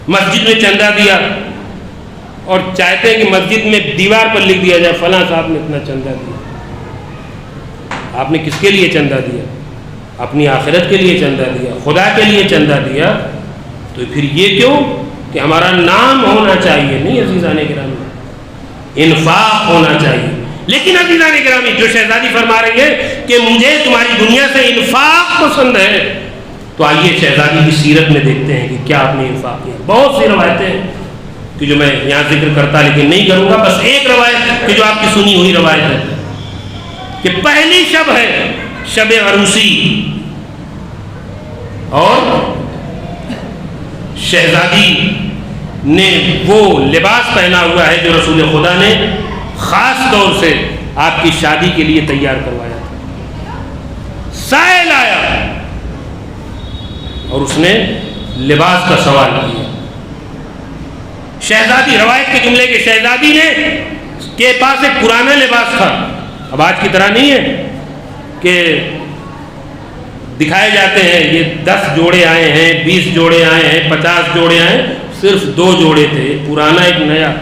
مسجد میں چندہ دیا اور چاہتے ہیں کہ مسجد میں دیوار پر لکھ دیا جائے فلاں صاحب نے اتنا چندہ دیا. آپ نے کس کے لیے چندہ دیا؟ اپنی آخرت کے لیے چندہ دیا، خدا کے لیے چندہ دیا. تو پھر یہ کیوں کہ ہمارا نام ہونا چاہیے؟ نہیں عزیزان گرامی، انفاق ہونا چاہیے. لیکن عزیزان گرامی، جو شہزادی فرما رہی ہے کہ مجھے تمہاری دنیا سے انفاق پسند ہے، تو آئیے شہزادی کی سیرت میں دیکھتے ہیں کہ کیا آپ نے انفاق کیا. بہت سی روایتیں ہیں کہ جو میں یہاں ذکر کرتا لیکن نہیں کروں گا. بس ایک روایت کہ جو آپ کی سنی ہوئی روایت ہے کہ پہلی شب ہے شب عروسی، اور شہزادی نے وہ لباس پہنا ہوا ہے جو رسول خدا نے خاص طور سے آپ کی شادی کے لیے تیار کروایا تھا. سائل آیا اور اس نے لباس کا سوال کیا. شہزادی، روایت کے جملے کے شہزادی نے کے پاس ایک پرانا لباس تھا. اب آج کی طرح نہیں ہے کہ دکھائے جاتے ہیں یہ 10 جوڑے آئے ہیں، 20 جوڑے آئے ہیں، 50 جوڑے آئے ہیں. صرف 2 جوڑے تھے، پرانا ایک نیا.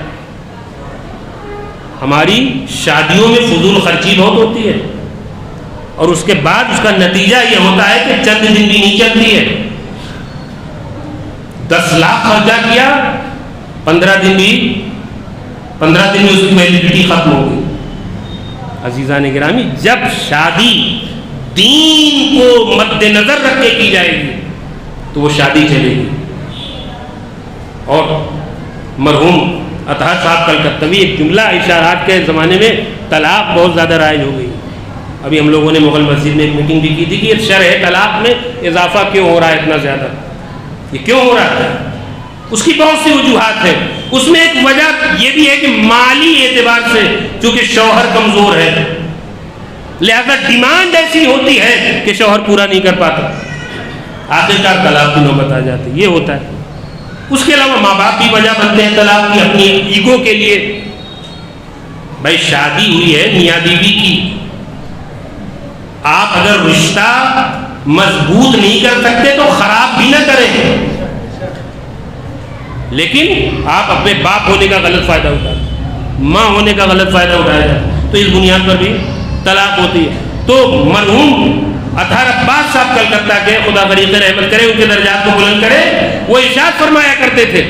ہماری شادیوں میں فضول خرچی بہت ہوتی ہے، اور اس کے بعد اس کا نتیجہ یہ ہوتا ہے کہ چند دن بھی نہیں چلتی ہے. 10 لاکھ خرچہ کیا، 15 دن میں اس کی ویلیڈیٹی ختم ہو گئی. عزیزان گرامی، جب شادی دین کو مد نظر رکھ کے کی جائے گی تو وہ شادی چلے گی. اور مرحوم اطہر صاحب کلکتوی ایک جملہ اشارات کے زمانے میں طلاق بہت زیادہ رائج ہو گئی. ابھی ہم لوگوں نے مغل مسجد میں ایک میٹنگ بھی کی تھی کہ یہ شرح طلاق میں اضافہ کیوں ہو رہا ہے اتنا زیادہ، یہ کیوں ہو رہا ہے؟ اس کی بہت سی وجوہات ہیں. اس میں ایک وجہ یہ بھی ہے کہ مالی اعتبار سے چونکہ شوہر کمزور ہے، لہذا ڈیمانڈ ایسی ہوتی ہے کہ شوہر پورا نہیں کر پاتا، آخرکار طلاق کی نوبت آ جاتی. یہ ہوتا ہے. اس کے علاوہ ماں باپ بھی وجہ بنتے ہیں طلاق کی اپنی ایگو کے لیے. بھائی شادی ہوئی ہے میاں بیوی کی، آپ اگر رشتہ مضبوط نہیں کر سکتے تو خراب بھی نہ کریں، لیکن آپ اپنے باپ ہونے کا غلط فائدہ اٹھائیں، ماں ہونے کا غلط فائدہ اٹھایا جائے تو اس بنیاد پر بھی طلاق ہوتی ہے. تو مرحوم اطہر عباس صاحب کلکتہ کے، خدا غریق رحمت کرے، ان کے درجات کو بلند کرے، وہ ارشاد فرمایا کرتے تھے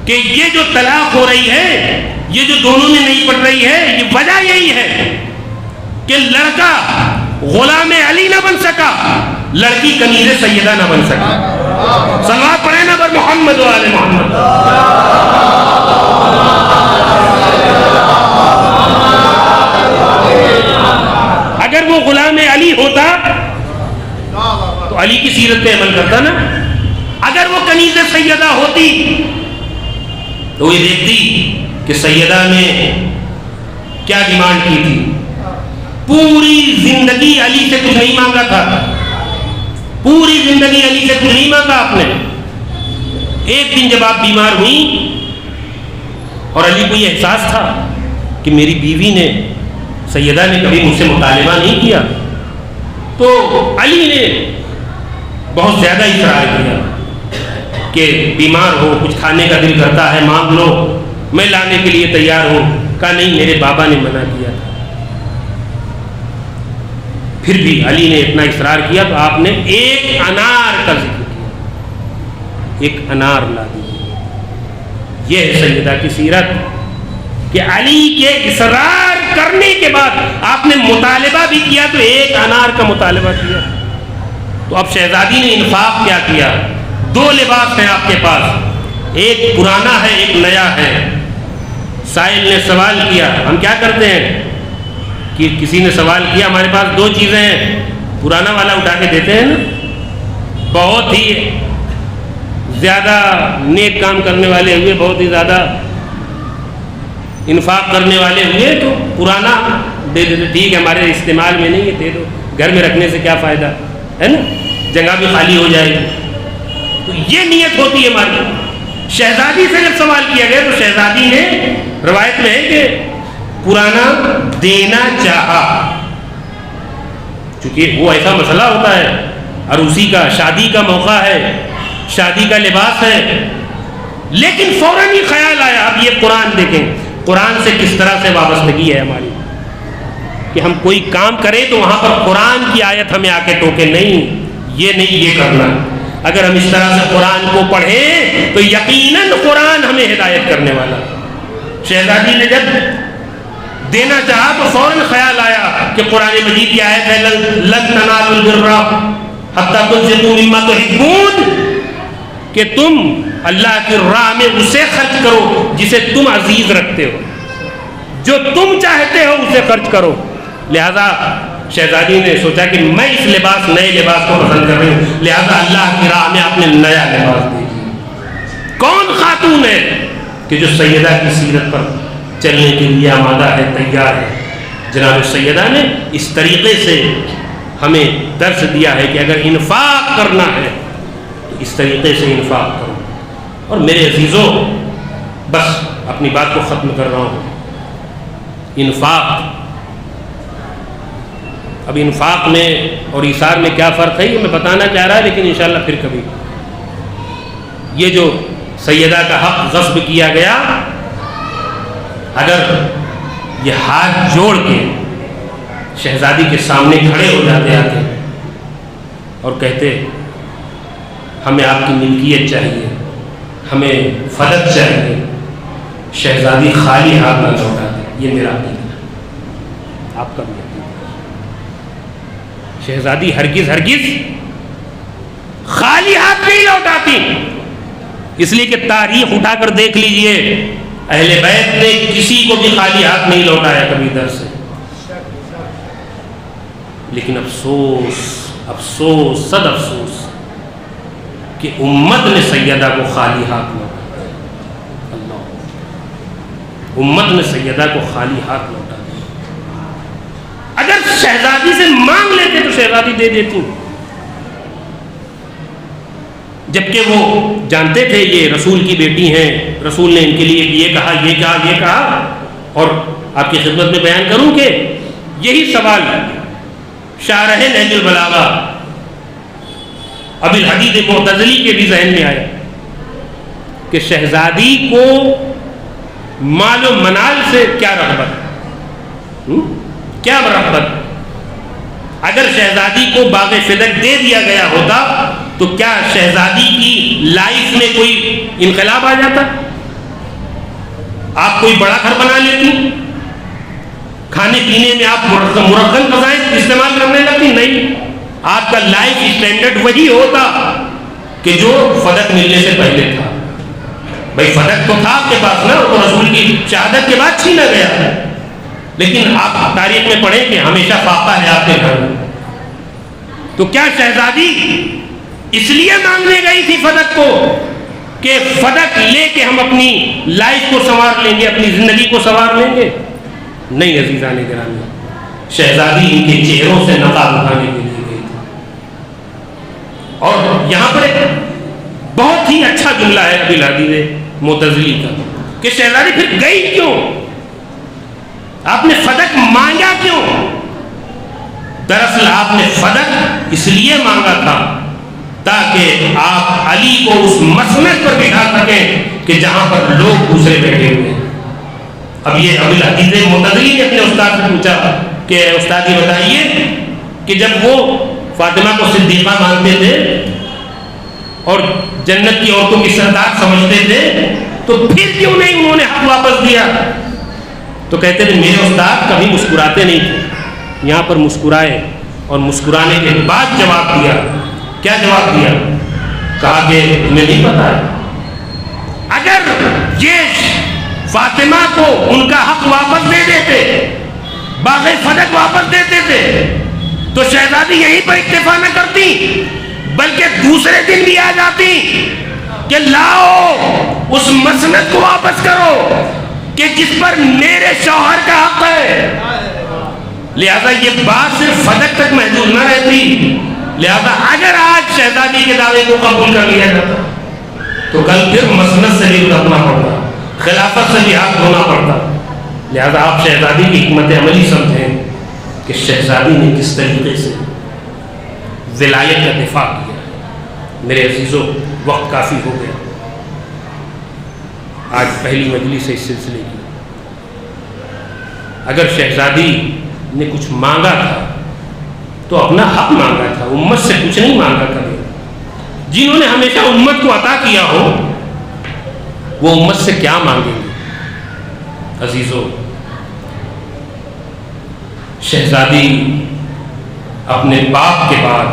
کہ یہ جو طلاق ہو رہی ہے، یہ جو دونوں میں نہیں پڑ رہی ہے، یہ وجہ یہی ہے کہ لڑکا غلام علی نہ بن سکا، لڑکی کنیز سیدہ نہ بن سکا۔ صلوات پڑھیں نا بر محمد و آل محمد۔ اگر وہ غلام علی ہوتا تو علی کی سیرت پہ عمل کرتا نا، اگر وہ کنیز سیدہ ہوتی تو یہ دیکھتی کہ سیدہ نے کیا ڈیمانڈ کی تھی۔ پوری زندگی علی سے کچھ نہیں مانگا تھا، پوری زندگی علی سے کچھ نہیں مانگا آپ نے۔ ایک دن جب آپ بیمار ہوئی اور علی کو یہ احساس تھا کہ میری بیوی نے، سیدہ نے کبھی مجھ سے مطالبہ نہیں کیا، تو علی نے بہت زیادہ اصرار کیا کہ بیمار ہو، کچھ کھانے کا دل کرتا ہے، مانگ لو، میں لانے کے لیے تیار ہوں۔ کہا نہیں، میرے بابا نے منع کیا تھا۔ پھر بھی علی نے اتنا اصرار کیا تو آپ نے ایک انار کا ذکر کیا، ایک انار لا دی۔ یہ ہے سیدہ کی سیرت کہ علی کے اصرار کرنے کے بعد آپ نے مطالبہ بھی کیا تو ایک انار کا مطالبہ کیا۔ تو اب شہزادی نے انفاق کیا کیا؟ دو لباس ہیں آپ کے پاس، ایک پرانا ہے، ایک نیا ہے۔ سائل نے سوال کیا، ہم کیا کرتے ہیں کہ کسی نے سوال کیا، ہمارے پاس دو چیزیں ہیں، پرانا والا اٹھا کے دیتے ہیں نا۔ بہت ہی زیادہ نیک کام کرنے والے ہوئے، بہت ہی زیادہ انفاق کرنے والے ہوئے تو پرانا دے دیتے، ٹھیک ہے ہمارے استعمال میں نہیں ہے، دے دو، گھر میں رکھنے سے کیا فائدہ ہے نا، جگہ بھی خالی ہو جائے گی۔ تو یہ نیت ہوتی ہے ہماری۔ شہزادی سے جب سوال کیا گیا تو شہزادی نے، روایت میں ہے کہ پرانا دینا چاہا، چونکہ وہ ایسا مسئلہ ہوتا ہے، عروسی کا، شادی کا موقع ہے، شادی کا لباس ہے، لیکن فوراً ہی خیال آیا۔ اب یہ قرآن دیکھیں، قرآن سے کس طرح سے وابستگی ہے ہماری، کہ ہم کوئی کام کریں تو وہاں پر قرآن کی آیت ہمیں آ کے ٹوکے، نہیں یہ نہیں، یہ کرنا۔ اگر ہم اس طرح سے قرآن کو پڑھیں تو یقیناً قرآن ہمیں ہدایت کرنے والا۔ شہزادی نے جب دینا چاہا تو فوراً خیال آیا کہ قرآن مجید کی آیت ہے لن تنالوا البر حتی تنفقوا مما تحبون، کہ تم اللہ کی راہ میں اسے خرچ کرو جسے تم عزیز رکھتے ہو، جو تم چاہتے ہو اسے خرچ کرو۔ لہذا شہزادی نے سوچا کہ میں اس لباس، نئے لباس کو پسند کر رہی ہوں، لہذا اللہ کی راہ میں آپ نے نیا لباس دے دیا۔ کون خاتون ہے کہ جو سیدہ کی سیرت پر چلنے کے لیے آمادہ ہے، تیار ہے؟ جناب سیدہ نے اس طریقے سے ہمیں درس دیا ہے کہ اگر انفاق کرنا ہے تو اس طریقے سے انفاق کرو۔ اور میرے عزیزوں، بس اپنی بات کو ختم کر رہا ہوں۔ انفاق، اب انفاق میں اور ایثار میں کیا فرق ہے یہ میں بتانا چاہ رہا، لیکن انشاءاللہ پھر کبھی۔ یہ جو سیدہ کا حق غصب کیا گیا، اگر یہ ہاتھ جوڑ کے شہزادی کے سامنے کھڑے ہو جاتے آتے اور کہتے ہمیں آپ کی ملکیت چاہیے، ہمیں فدق چاہیے، شہزادی خالی ہاتھ نہ لوٹاتے، یہ میرا عقیدہ ہے، آپ کا بھی عقیدہ ہے۔ شہزادی ہرگز خالی ہاتھ نہیں لوٹاتی، اس لیے کہ تاریخ اٹھا کر دیکھ لیجئے، اہل بیت نے کسی کو بھی خالی ہاتھ نہیں لوٹایا کبھی در سے۔ لیکن افسوس، افسوس، صد افسوس کہ امت نے سیدہ کو خالی ہاتھ لوٹا دیا۔ اللہ، امت نے سیدہ کو خالی ہاتھ لوٹا دیا۔ اگر شہزادی سے مانگ لیتے تو شہزادی دے دیتی، جبکہ وہ جانتے تھے یہ رسول کی بیٹی ہیں، رسول نے ان کے لیے یہ کہا، یہ کہا، یہ کہا۔ اور آپ کی خدمت میں بیان کروں کہ یہی سوال شارح نہج البلاغہ ابی الحدید معتزلی کے بھی ذہن میں آیا کہ شہزادی کو مال و منال سے کیا رغبت، کیا رغبت؟ اگر شہزادی کو باغ فدق دے دیا گیا ہوتا تو کیا شہزادی کی لائف میں کوئی انقلاب آ جاتا؟ آپ کوئی بڑا گھر بنا لیتی، کھانے پینے میں آپ مرغن غذائیں استعمال کرنے لگتی؟ نہیں، آپ کا لائف اسٹینڈرڈ وہی ہوتا کہ جو فدق ملنے سے پہلے تھا۔ بھائی فدق تو تھا آپ کے پاس نا، تو رسول کی شہادت کے بعد چھینا گیا، لیکن آپ تاریخ میں پڑھیں کہ ہمیشہ فاقہ ہے آپ کے گھر میں۔ تو کیا شہزادی اس لیے مانگنے گئی تھی فدق کو کہ فدق لے کے ہم اپنی لائف کو سنوار لیں گے، اپنی زندگی کو سنوار لیں گے؟ نہیں عزیزان گرامی، شہزادی ان کے چہروں سے نقاب اٹھانے کے لیے گئی تھی۔ اور یہاں پر ایک بہت ہی اچھا جملہ ہے ابی الحدیث معتزلی کا کہ شہزادی پھر گئی کیوں؟ آپ نے فدق مانگا کیوں؟ دراصل آپ نے فدق اس لیے مانگا تھا تاکہ آپ علی کو اس مسند پر بٹھا سکیں کہ جہاں پر لوگ دوسرے بیٹھے ہوئے ہیں۔ اب یہ ابی الحدیث معتزلی نے اپنے استاد سے پوچھا کہ استاد یہ بتائیے کہ جب وہ فاطمہ کو صدیقہ مانتے تھے اور جنت کی عورتوں کی سردار سمجھتے تھے تو پھر کیوں نہیں انہوں نے حق واپس دیا؟ تو کہتے تھے میرے استاد کبھی مسکراتے نہیں تھے، یہاں پر مسکرائے اور مسکرانے کے بعد جواب دیا۔ کیا جواب دیا؟ کہا کہ تمہیں نہیں پتا ہے، اگر یہ فاطمہ کو ان کا حق واپس دے دیتے، باغ فدق واپس دیتے تھے، تو شہزادی یہیں پر اکتفا نہ کرتی بلکہ دوسرے دن بھی آ جاتی کہ لاؤ اس مسند کو واپس کرو کہ جس پر میرے شوہر کا حق ہے۔ لہذا یہ بات صرف فدق تک محدود نہ رہتی، لہذا اگر آج شہزادی کے دعوے کو قبول کر لیا جاتا تو کل پھر مسند سے بھی اترنا پڑتا، خلافت سے بھی ہاتھ دھونا پڑتا۔ لہذا آپ شہزادی کی حکمت عملی سمجھیں کہ شہزادی نے کس طریقے سے ولایت کا دفاع کیا۔ میرے عزیزوں، وقت کافی ہو گیا، آج پہلی مجلس ہے اس سلسلے کی۔ اگر شہزادی نے کچھ مانگا تھا تو اپنا حق مانگا تھا، امت سے کچھ نہیں مانگا کبھی۔ جنہوں نے ہمیشہ امت کو عطا کیا ہو وہ امت سے کیا مانگیں گے؟ عزیزوں، شہزادی اپنے باپ کے بعد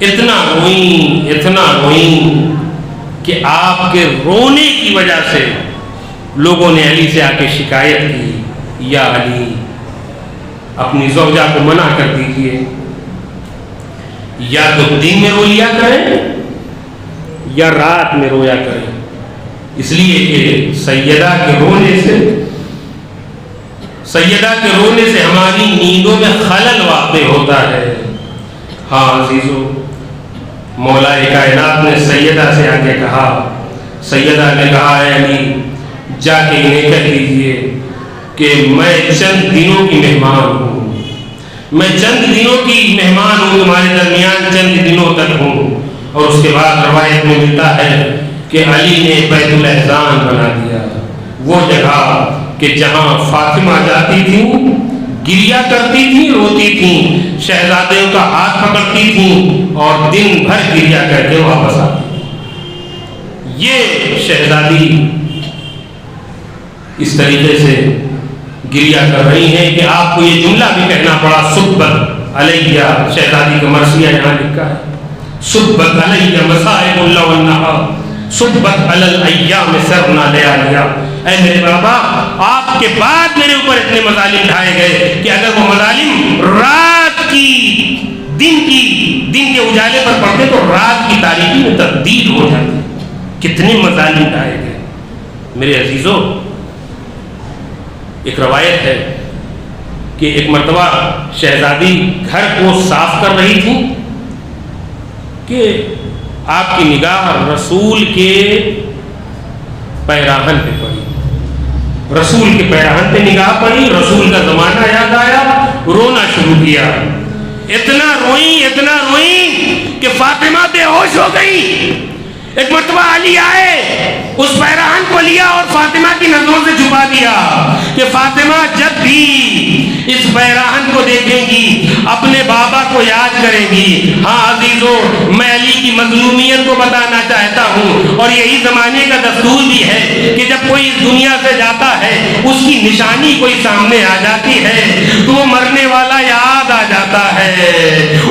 اتنا روئیں کہ آپ کے رونے کی وجہ سے لوگوں نے علی سے آ کے شکایت کی، یا علی اپنی زوجہ کو منع کر دیجئے، یا تو دن میں رو لیا کریں یا رات میں رویا کریں، اس لیے کہ سیدہ کے رونے سے ہماری نیندوں میں خلل واقع ہوتا ہے۔ ہاں عزیزو، مولا کائنات نے سیدہ سے آگے کہا، سیدہ نے کہا اے علی جا کے انہیں کہہ دیجئے کہ میں چند دنوں کی مہمان ہوں، میں چند دنوں کی مہمان ہوں، تمہارے درمیان چند دنوں تک ہوں۔ اور اس کے بعد روایت میں ملتا ہے کہ علی نے بیت الاحزان بنا دیا، وہ جگہ کہ جہاں فاطمہ جاتی تھیں، گریا کرتی تھیں، روتی تھیں، شہزادیوں کا ہاتھ پکڑتی تھیں اور دن بھر گریا کر کے واپس آتی۔ یہ شہزادی اس طریقے سے گریا کر رہی ہیں کہ آپ کو یہ جملہ بھی کہنا پڑا، صبت علیہ، شہزادی کا مرثیہ یہاں لکھا ہے، صبت علیہ مصائب اللہ والنہار، صبت علی الایام سرنا لیالیا۔ اے میرے بابا، آپ کے بعد میرے اوپر اتنے مظالم ڈھائے گئے کہ اگر وہ مظالم رات کی دن کے اجالے پر پڑتے تو رات کی تاریکی میں تبدیل ہو جاتی۔ کتنے مظالم ڈھائے گئے۔ میرے عزیزوں، ایک روایت ہے کہ ایک مرتبہ شہزادی گھر کو صاف کر رہی تھی کہ آپ کی نگاہ رسول کے پیراہن پہ پڑی، رسول کے پیراہن پہ نگاہ پڑی، رسول کا زمانہ یاد آیا، رونا شروع کیا، اتنا روئیں کہ فاطمہ بے ہوش ہو گئی۔ ایک مرتبہ علی آئے، اس پیراہن کو لیا اور فاطمہ کی نظروں سے چھپا دیا کہ فاطمہ جب بھی اس پیراہن کو دیکھیں گی اپنے بابا کو یاد کریں گی۔ ہاں عزیزو، میں علی کی مظلومیت کو بتانا چاہتا ہوں، اور یہی زمانے کا دستور بھی ہے کہ جب کوئی اس دنیا سے جاتا ہے، اس کی نشانی کوئی سامنے آ جاتی ہے تو وہ مرنے والا یاد آ جاتا ہے،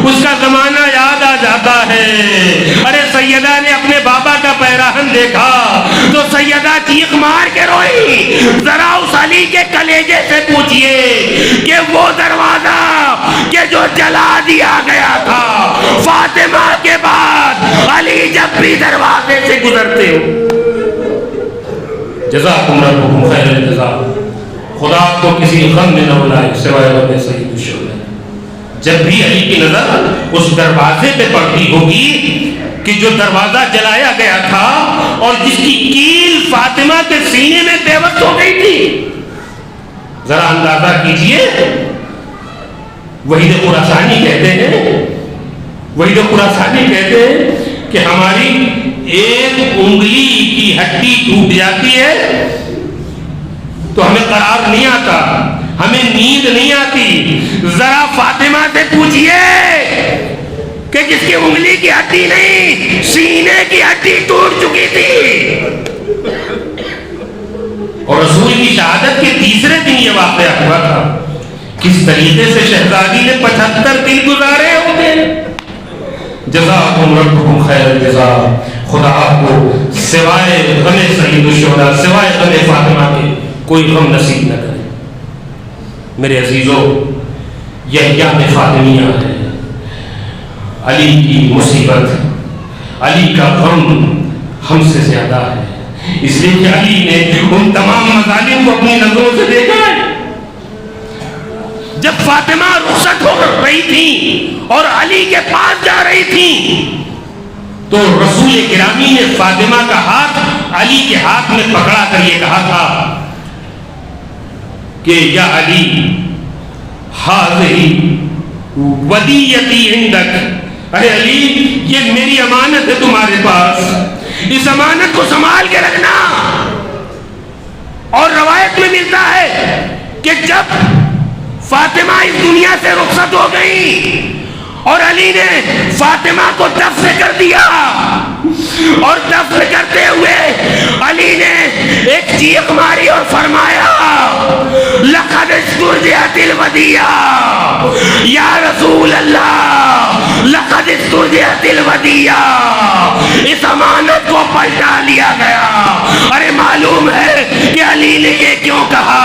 اس کا زمانہ یاد آ جاتا ہے۔ ارے سیدہ نے اپنے بابا کا پیراہن دیکھا تو سیدہ چیخ مار کے روئی۔ ذرا اس علی کے کلیجے سے پوچھئے کہ وہ دروازہ کہ جو جلا دیا گیا تھا فاطمہ کے بعد، علی جب بھی دروازے سے گزرتے ہو۔ جزاکم ربکم خیر الجزا۔ خدا کو کسی غم میں نہ بلائے سوائے غم سید الشہداء۔ جب بھی علی کی نظر اس دروازے پہ پڑتی ہوگی کہ جو دروازہ جلایا گیا تھا اور جس کی کیل فاطمہ کے سینے میں پیوست ہو گئی تھی، ذرا اندازہ کیجئے۔ وحید خراسانی کہتے ہیں کہ ہماری ایک انگلی کی ہڈی ٹوٹ جاتی ہے تو ہمیں قرار نہیں آتا، ہمیں نیند نہیں آتی۔ ذرا فاطمہ سے پوچھئے کہ جس کی انگلی کی ہڈی نہیں، سینے کی ہڈی ٹوٹ چکی تھی۔ اور رسول کی شہادت کے تیسرے دن یہ واقعہ ہوا تھا۔ کس طریقے سے شہزادی نے 75 دن گزارے ہوتے۔ جزاکم ربکم خیر الجزا۔ خدا آپ کو سوائے غم سید الشہداء، سوائے غم فاطمہ کے کوئی غم نصیب نہ کرے۔ میرے عزیزو، یہ ایام فاطمیہ ہے۔ علی کی مصیبت، علی کا غم ہم سے زیادہ ہے، اس لیے کہ علی نے ان تمام مظالم کو اپنی نظروں سے دیکھا ہے۔ جب فاطمہ رخصت ہو رہی تھی اور علی کے پاس جا رہی تھی تو رسول گرامی نے فاطمہ کا ہاتھ علی کے ہاتھ میں پکڑا کر یہ کہا تھا کہ یا علی، ہذہ ودیعتی عندک، ارے علی یہ میری امانت ہے تمہارے پاس، اس امانت کو سنبھال کے رکھنا۔ اور روایت میں ملتا ہے کہ جب فاطمہ اس دنیا سے رخصت ہو گئی اور علی نے فاطمہ کو دفن کر دیا، اور دفن کرتے ہوئے علی نے ایک چیخ ماری اور فرمایا لقد استرجعت الودیعہ، یا رسول اللہ لقد استرجعت الودیعہ، اس امانت کو پلٹا لیا گیا۔ ارے معلوم ہے کہ علی نے یہ کیوں کہا؟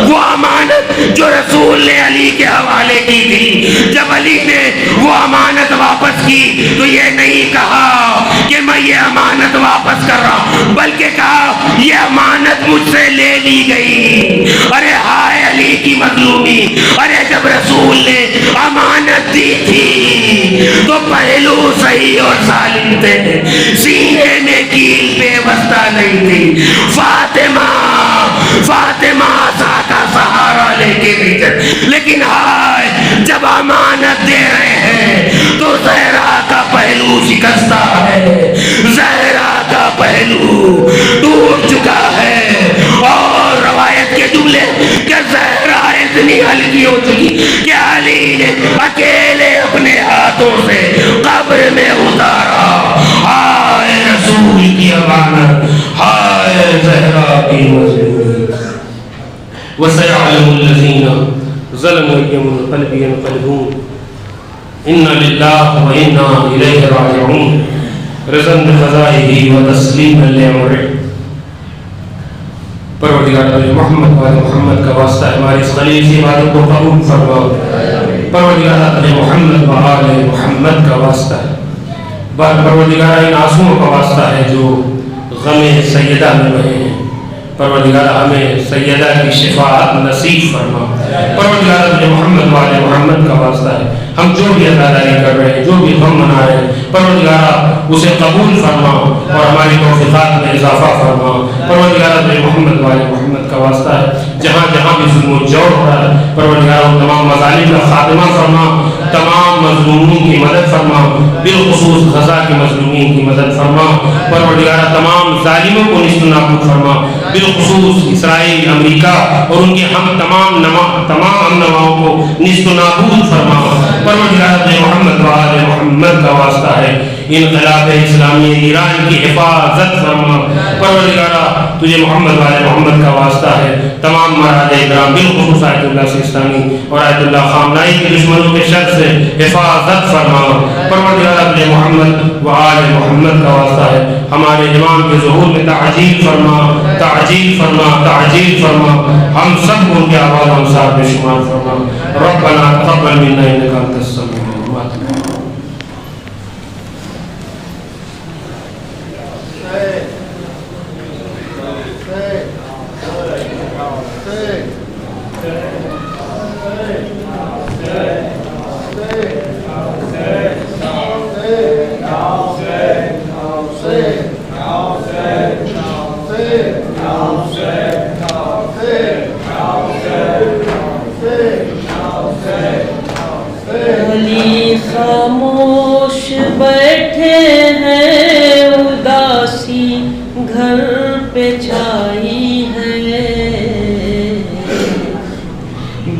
وہ امانت جو رسول نے علی کے حوالے کی تھی، جب علی نے وہ امانت واپس کی تو یہ نہیں کہا کہ میں یہ امانت واپس کر رہا ہوں، بلکہ کہا یہ امانت مجھ سے لے لی گئی۔ ارے ہائے علی کی مظلومی! ارے جب رسول نے امانت دی تھی تو پہلو صحیح اور سالم تھے، سینے میں کیل بے واسطہ نہیں تھی۔ فاطمہ عصا کا سہارا لے کے نہیں تھے، لیکن ہائے جب امانت دے رہے ہیں تو زہرا کا پہلو شکستہ ہے، زہرا کا پہلو ٹوٹ چکا ہے۔ اور روایت کے جملے کہ زہرا اتنی ہلکی ہو چکی کہ علی نے اکیلے اپنے ہاتھوں سے قبر میں اتارا۔ ہائے رسول کی امانت، ہائے زہرا کی مظلومی۔ وَسَيَعْلَمُ الَّذِينَ ظَلَمُوا أَيَّ مُنقَلِبٍ يَنقَلِبُونَ إِنَّ لِلَّهِ وَإِنَّا إِلَيْهِ رَاجِعُونَ رضا بقضائه وتسليما لأمره۔ پروردگار محمد و محمد کا واسطہ ہماری اس خلیل کی عبادت کو قبول فرماؤ۔ پروردگار محمد و آل محمد کا واسطہ ہے، پروردگار ان آنسوؤں کا واسطہ ہے جو غم سیدہ میں بہے ہیں۔ پروردگار ہمیں سیدہ کی شفاعت نصیب فرما۔ پروردگار محمد و آل محمد کا واسطہ ہے ہم جو بھی عزاداری کر رہے ہیں، جو بھی غم منا رہے ہیں، پروردگارہ اسے قبول فرما اور ہماری توفیقات میں اضافہ فرما۔ پروردگارہ تجھے محمد والے محمد کا واسطہ ہے، جہاں جہاں بھی ظلم و جور ہو رہا ہے پروردگارہ ان تمام مظالم کا خاتمہ فرما، تمام مظلومین کی مدد فرما، بالخصوص غزہ کے مظلومین کی مدد فرما۔ پروردگارہ تمام ظالموں کو نیست و نابود فرما، بالخصوص اسرائیل، امریکہ اور ان کے تمام ہم نواؤں کو نیست و نابود فرما۔ پروردگارہ تجھے محمد والے محمد کا واسطہ ہے، انقلاب اسلامی ایران کی حفاظت فرما۔ پروردگارہ تجھے محمد والے محمد کا واسطہ ہے، تمام مراد اکرام بالخصوص آیت اللہ سیستانی اور آیت اللہ خامنائی کے دشمنوں کے شر سے حفاظت فرما۔ پروردگارہ تجھے محمد وآل محمد کا واسطہ ہے، ہمارے امام کے ظہور میں تعجیل فرما، تعجیل فرما، تعجیل فرما، ہم سب کو ان کے آواز انصار میں شمار فرما۔ ربنا تقبل منا انک انت السمیع العلیم۔ علی خاموش بیٹھے ہیں، اداسی گھر پہ چھائی ہے،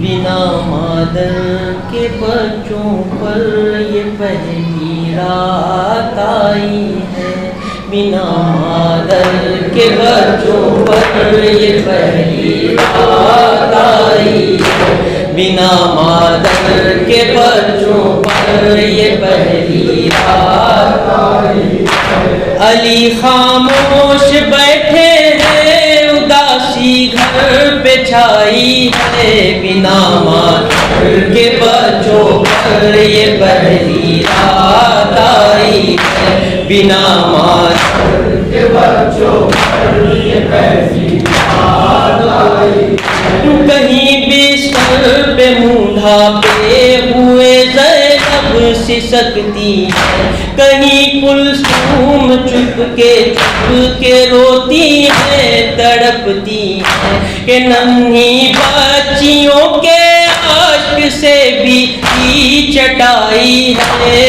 بنا مادر کے بچوں پر یہ پہلی رات آئی ہے، بنا مادر کے بچوں پر یہ پہلی رات آئی ہے، بنا مادر کے بچوں پر یہ پہلی رات آئی ہے۔ علی خاموش بیٹھے ہیں، اداسی گھر پہ چھائی ہے، بنا مادر کے بچوں پر یہ پہلی رات آئی ہے، بنا مادر کے بچوں پر یہ پہلی رات آئی ہے۔ کہیں بستر پہ منہ ڈھانپے ہوئے زینب سسکتی ہے، کہیں کلثوم چپ کے روتی ہے، تڑپتی ہے کہ ننھی بچیوں کے عشق سے بھی کی چٹائی ہے،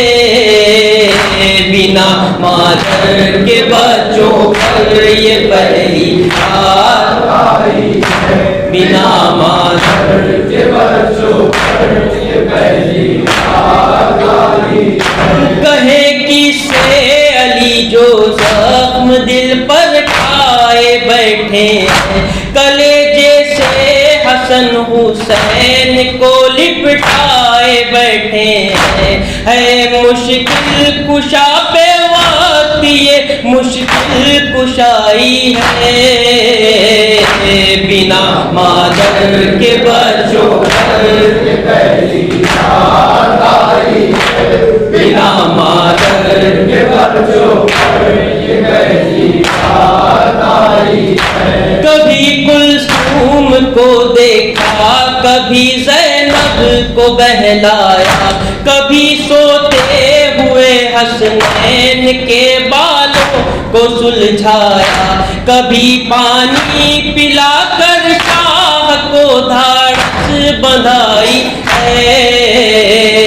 بنا مادر کے بچوں پر یہ پہلی رات آئی ہے، بنا مادر کے بچوں پر یہ پہلی رات آئی ہے۔ کہے کس سے علی جو زخم دل پر کھائے بیٹھے ہیں، کلیجے سے حسن حسین کو لپٹائے بیٹھے ہیں، ہے مشکل کشا پہ وقت یہ مشکل کشائی ہے، بنا مادر کے بچوں پر یہ پہلی رات آئی ہے، بنا مادر کے بچوں پر یہ پہلی رات آئی ہے۔ کبھی کلثوم کو دیکھا، کبھی زینب کو بہلایا، کبھی سوتے ہوئے حسنین کے بالوں کو سلجھایا، کبھی پانی پلا کر شاہ کو دھاڑس بندھائی ہے،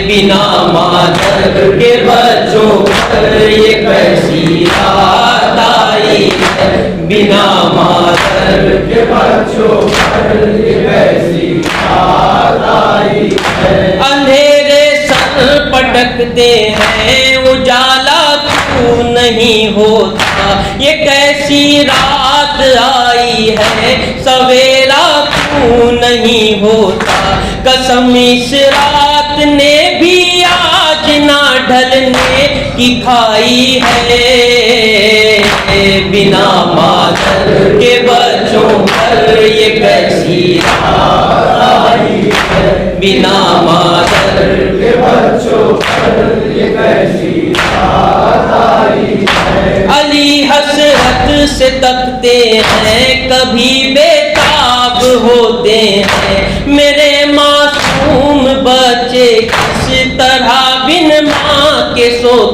بنا مادر کے بچوں پر یہ کیسی رات آئی ہے، بنا مادر کے بچوں پر یہ کیسی رات آئی ہے۔ اندھیرے سر پٹکتے ہیں، اجالا کیوں نہیں ہوتا، یہ کیسی رات آئی ہے، سویرا کیوں نہیں ہوتا، قسم اس رات نے بھی آج نہ ڈھلنے کی کھائی ہے، بنا مادر کے بچوں پر یہ کیسی رات آئی ہے، بنا مادر کے بچوں پر یہ کیسی رات آئی ہے۔ علی حسرت سے تکتے ہیں، کبھی بیتاب ہوتے ہیں، میرے معصوم بچے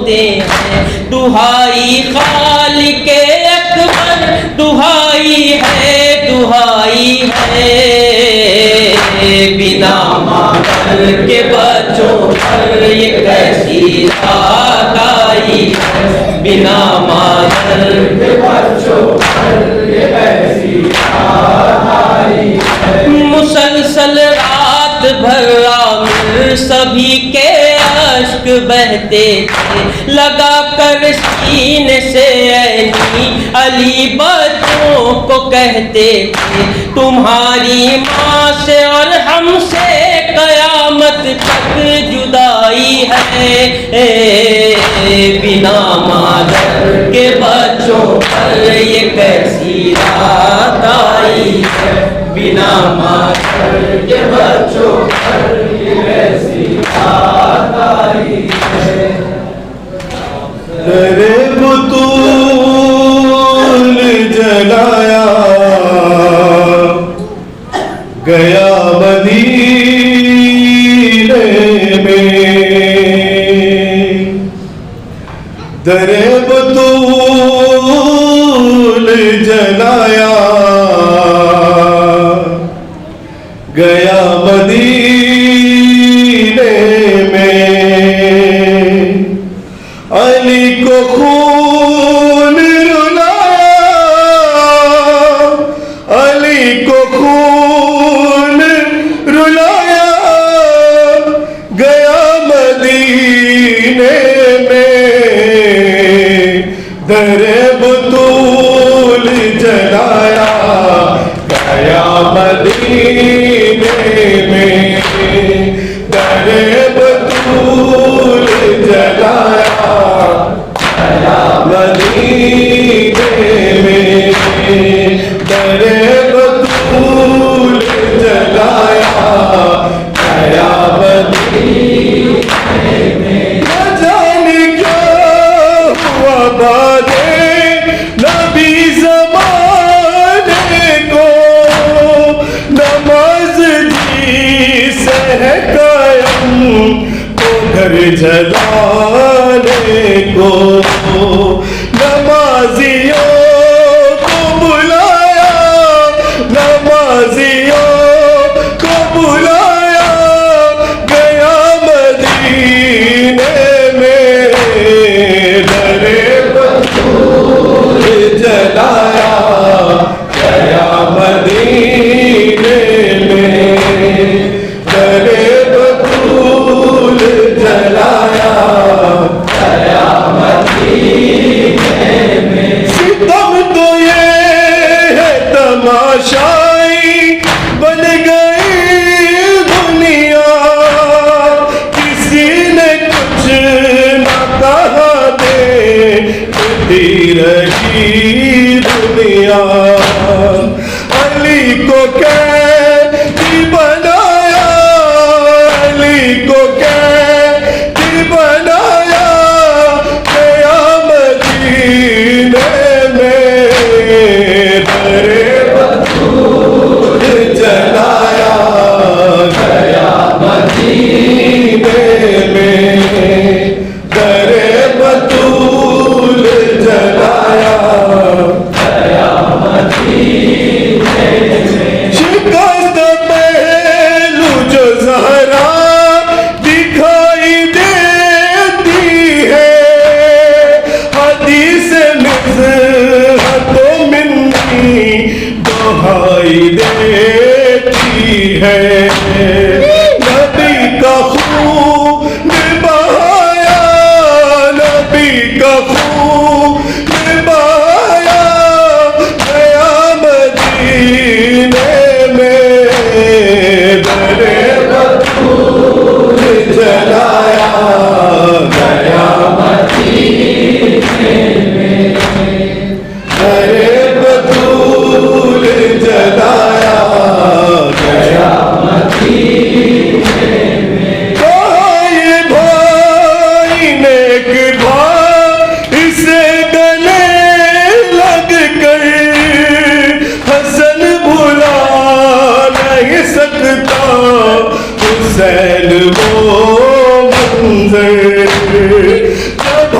روتے ہیں. دہائی خالق اکبر دہائی ہے دہائی ہے. بنا مادر کے بچوں پر یہ کیسی رات آئی ہے. بنا مادر کے بچوں پر یہ کیسی رات آئی ہے. مسلسل رات بھر عامر سبھی کے اشک بہتے تھے. لگا کر سینے سے عینی علی بچوں کو کہتے تھے تمہاری ماں سے اور ہم سے قیامت تک جدائی ہے. بنا مادر کے بچوں پر یہ کیسی رات آئی ہے. بنا مادر کے بچوں پر یہ کیسی رات آئی ہے. در بطول جلایا گیا مدینے میں. در بطول جلایا گیا مدینے میں. علی کو خون رلایا علی کو خون رلایا گیا مدینے میں. در بطول جلایا گیا مدینے میں. در بطول جلایا گیا مدینے میں. در بطول جلایا گیا مدینے میں. نہ جانے کیا ہوا بعد نبی زمانے کو. نماز جی سے ہے قائم تو گھر جلانے کو. نمازیوں کو بلایا نمازیوں کو بلایا گیا مدینے میں. در بطول جلایا گیا مدینے میں. در بطول جلایا گیا مدینے میں. ستم تو یہ ہے تماشائی بن گئی دنیا. کسی نے کچھ نہ کہا دیکھتی رہی دنیا. علی کو قیدی بنایا علی کو قیدی بنایا گیا مدینے میں. در بطول جلایا گیا مدینے میں. در بطول جلایا گیا مدینے میں. شکست پہلو جو زہرا دکھائی دیتی ہے. حدیث نصیحت و منی دہائی دیتی ہے. نبی کا خون بہایا نبی کا خون بہایا گیا مدینے میں. در بطول جلایا گیا مدینے میں. در بطول جلایا گیا مدینے میں. بھائی بھائی نیک بھائی اسے گلے لگ کر حسن بھلا نہیں سکتا حسین وہ منظر. جب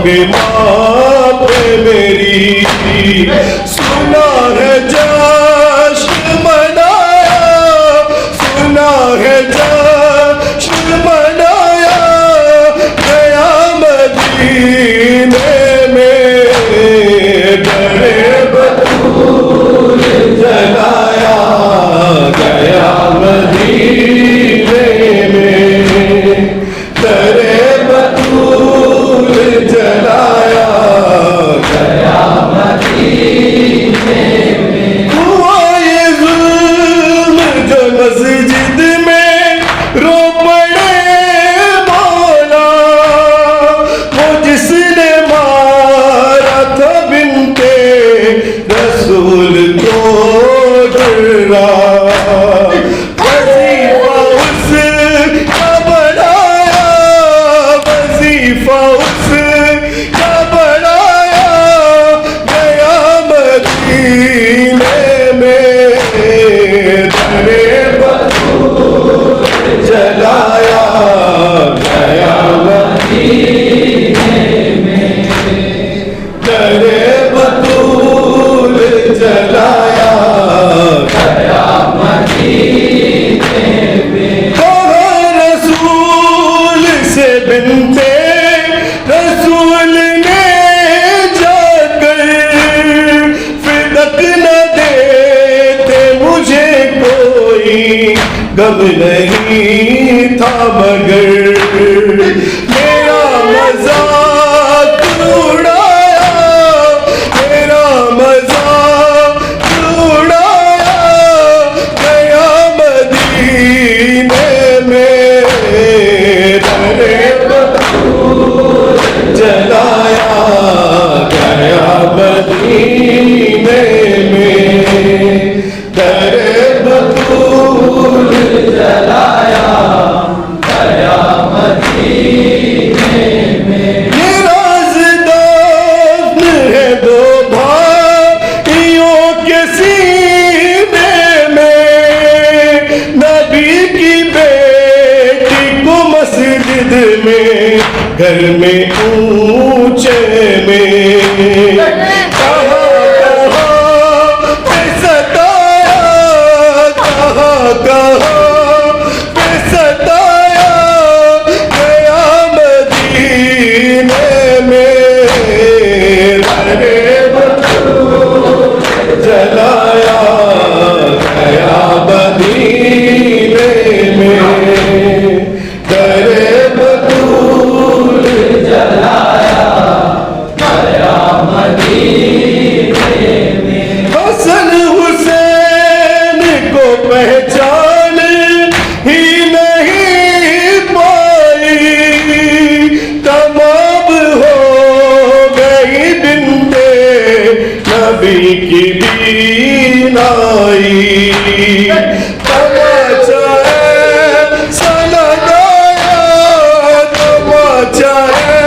ماں پہ میری، سنا ہے جشن منایا، سنا ہے جشن منایا گیا مدینے میں، بڑے بطول جلایا گیا مدینے میں، بڑے بطول جلایا گیا مدینے میں۔ ہوا یہ ظلم جو مسجد میں رو پڑے مولا، وہ جس نے مارا تھا بنتے رسول کو ڈرا، وظیفہ اس کا بڑھایا، وظیفہ اس کا بڑھایا گیا مدینے میں، درے بطول جلایا گیا مدینے میں، درے بطول جلایا گیا مدینے میں۔ کہا رسول سے بنتے رسول نے جا کر، فدق نہ دیتے مجھے کوئی غم نہیں تھا مگر، میرا مذاق اڑایا، میرا مذاق اڑایا گیا مدینے میں، درے بطول جلایا گیا مدینے میں، درے بطول جلایا گیا مدینے میں۔ یہ راز دفن ہے دو بھائیوں کے سینے میں، نبی کی بیٹی کو مسجد میں گھر میں اونچے میں، کہاں پہ ستایا، کہاں پہ ستایا گیا مدینے میں، درے بطول جلایا گیا مدینے میں، درے بطول جلایا گیا مدینے میں۔ حسن حسین کو پہچان ہی نہیں پائی، تمام ہو گئی بنتے نبی کی بینائی، تماچا ہے سلگایا، تماچا ہے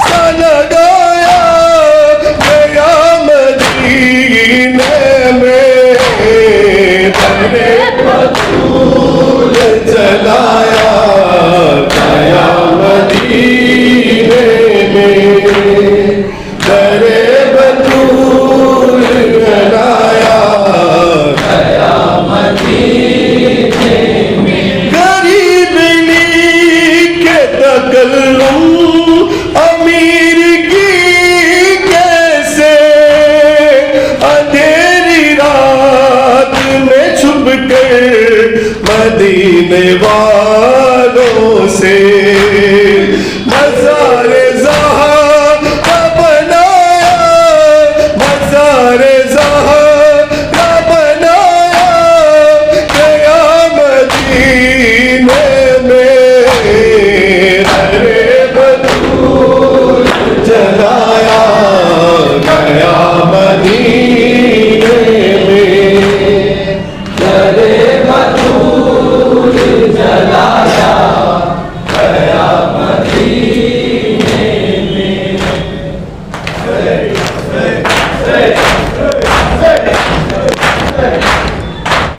سلگایا گیا مدینے میں، درے بطول جلایا گیا مدینے میں، درے بطول جلایا گیا مدینے میں۔ غریب کے تکلم امیر کی کیسے، اندھیری رات میں چھپ کر مدینے والوں سے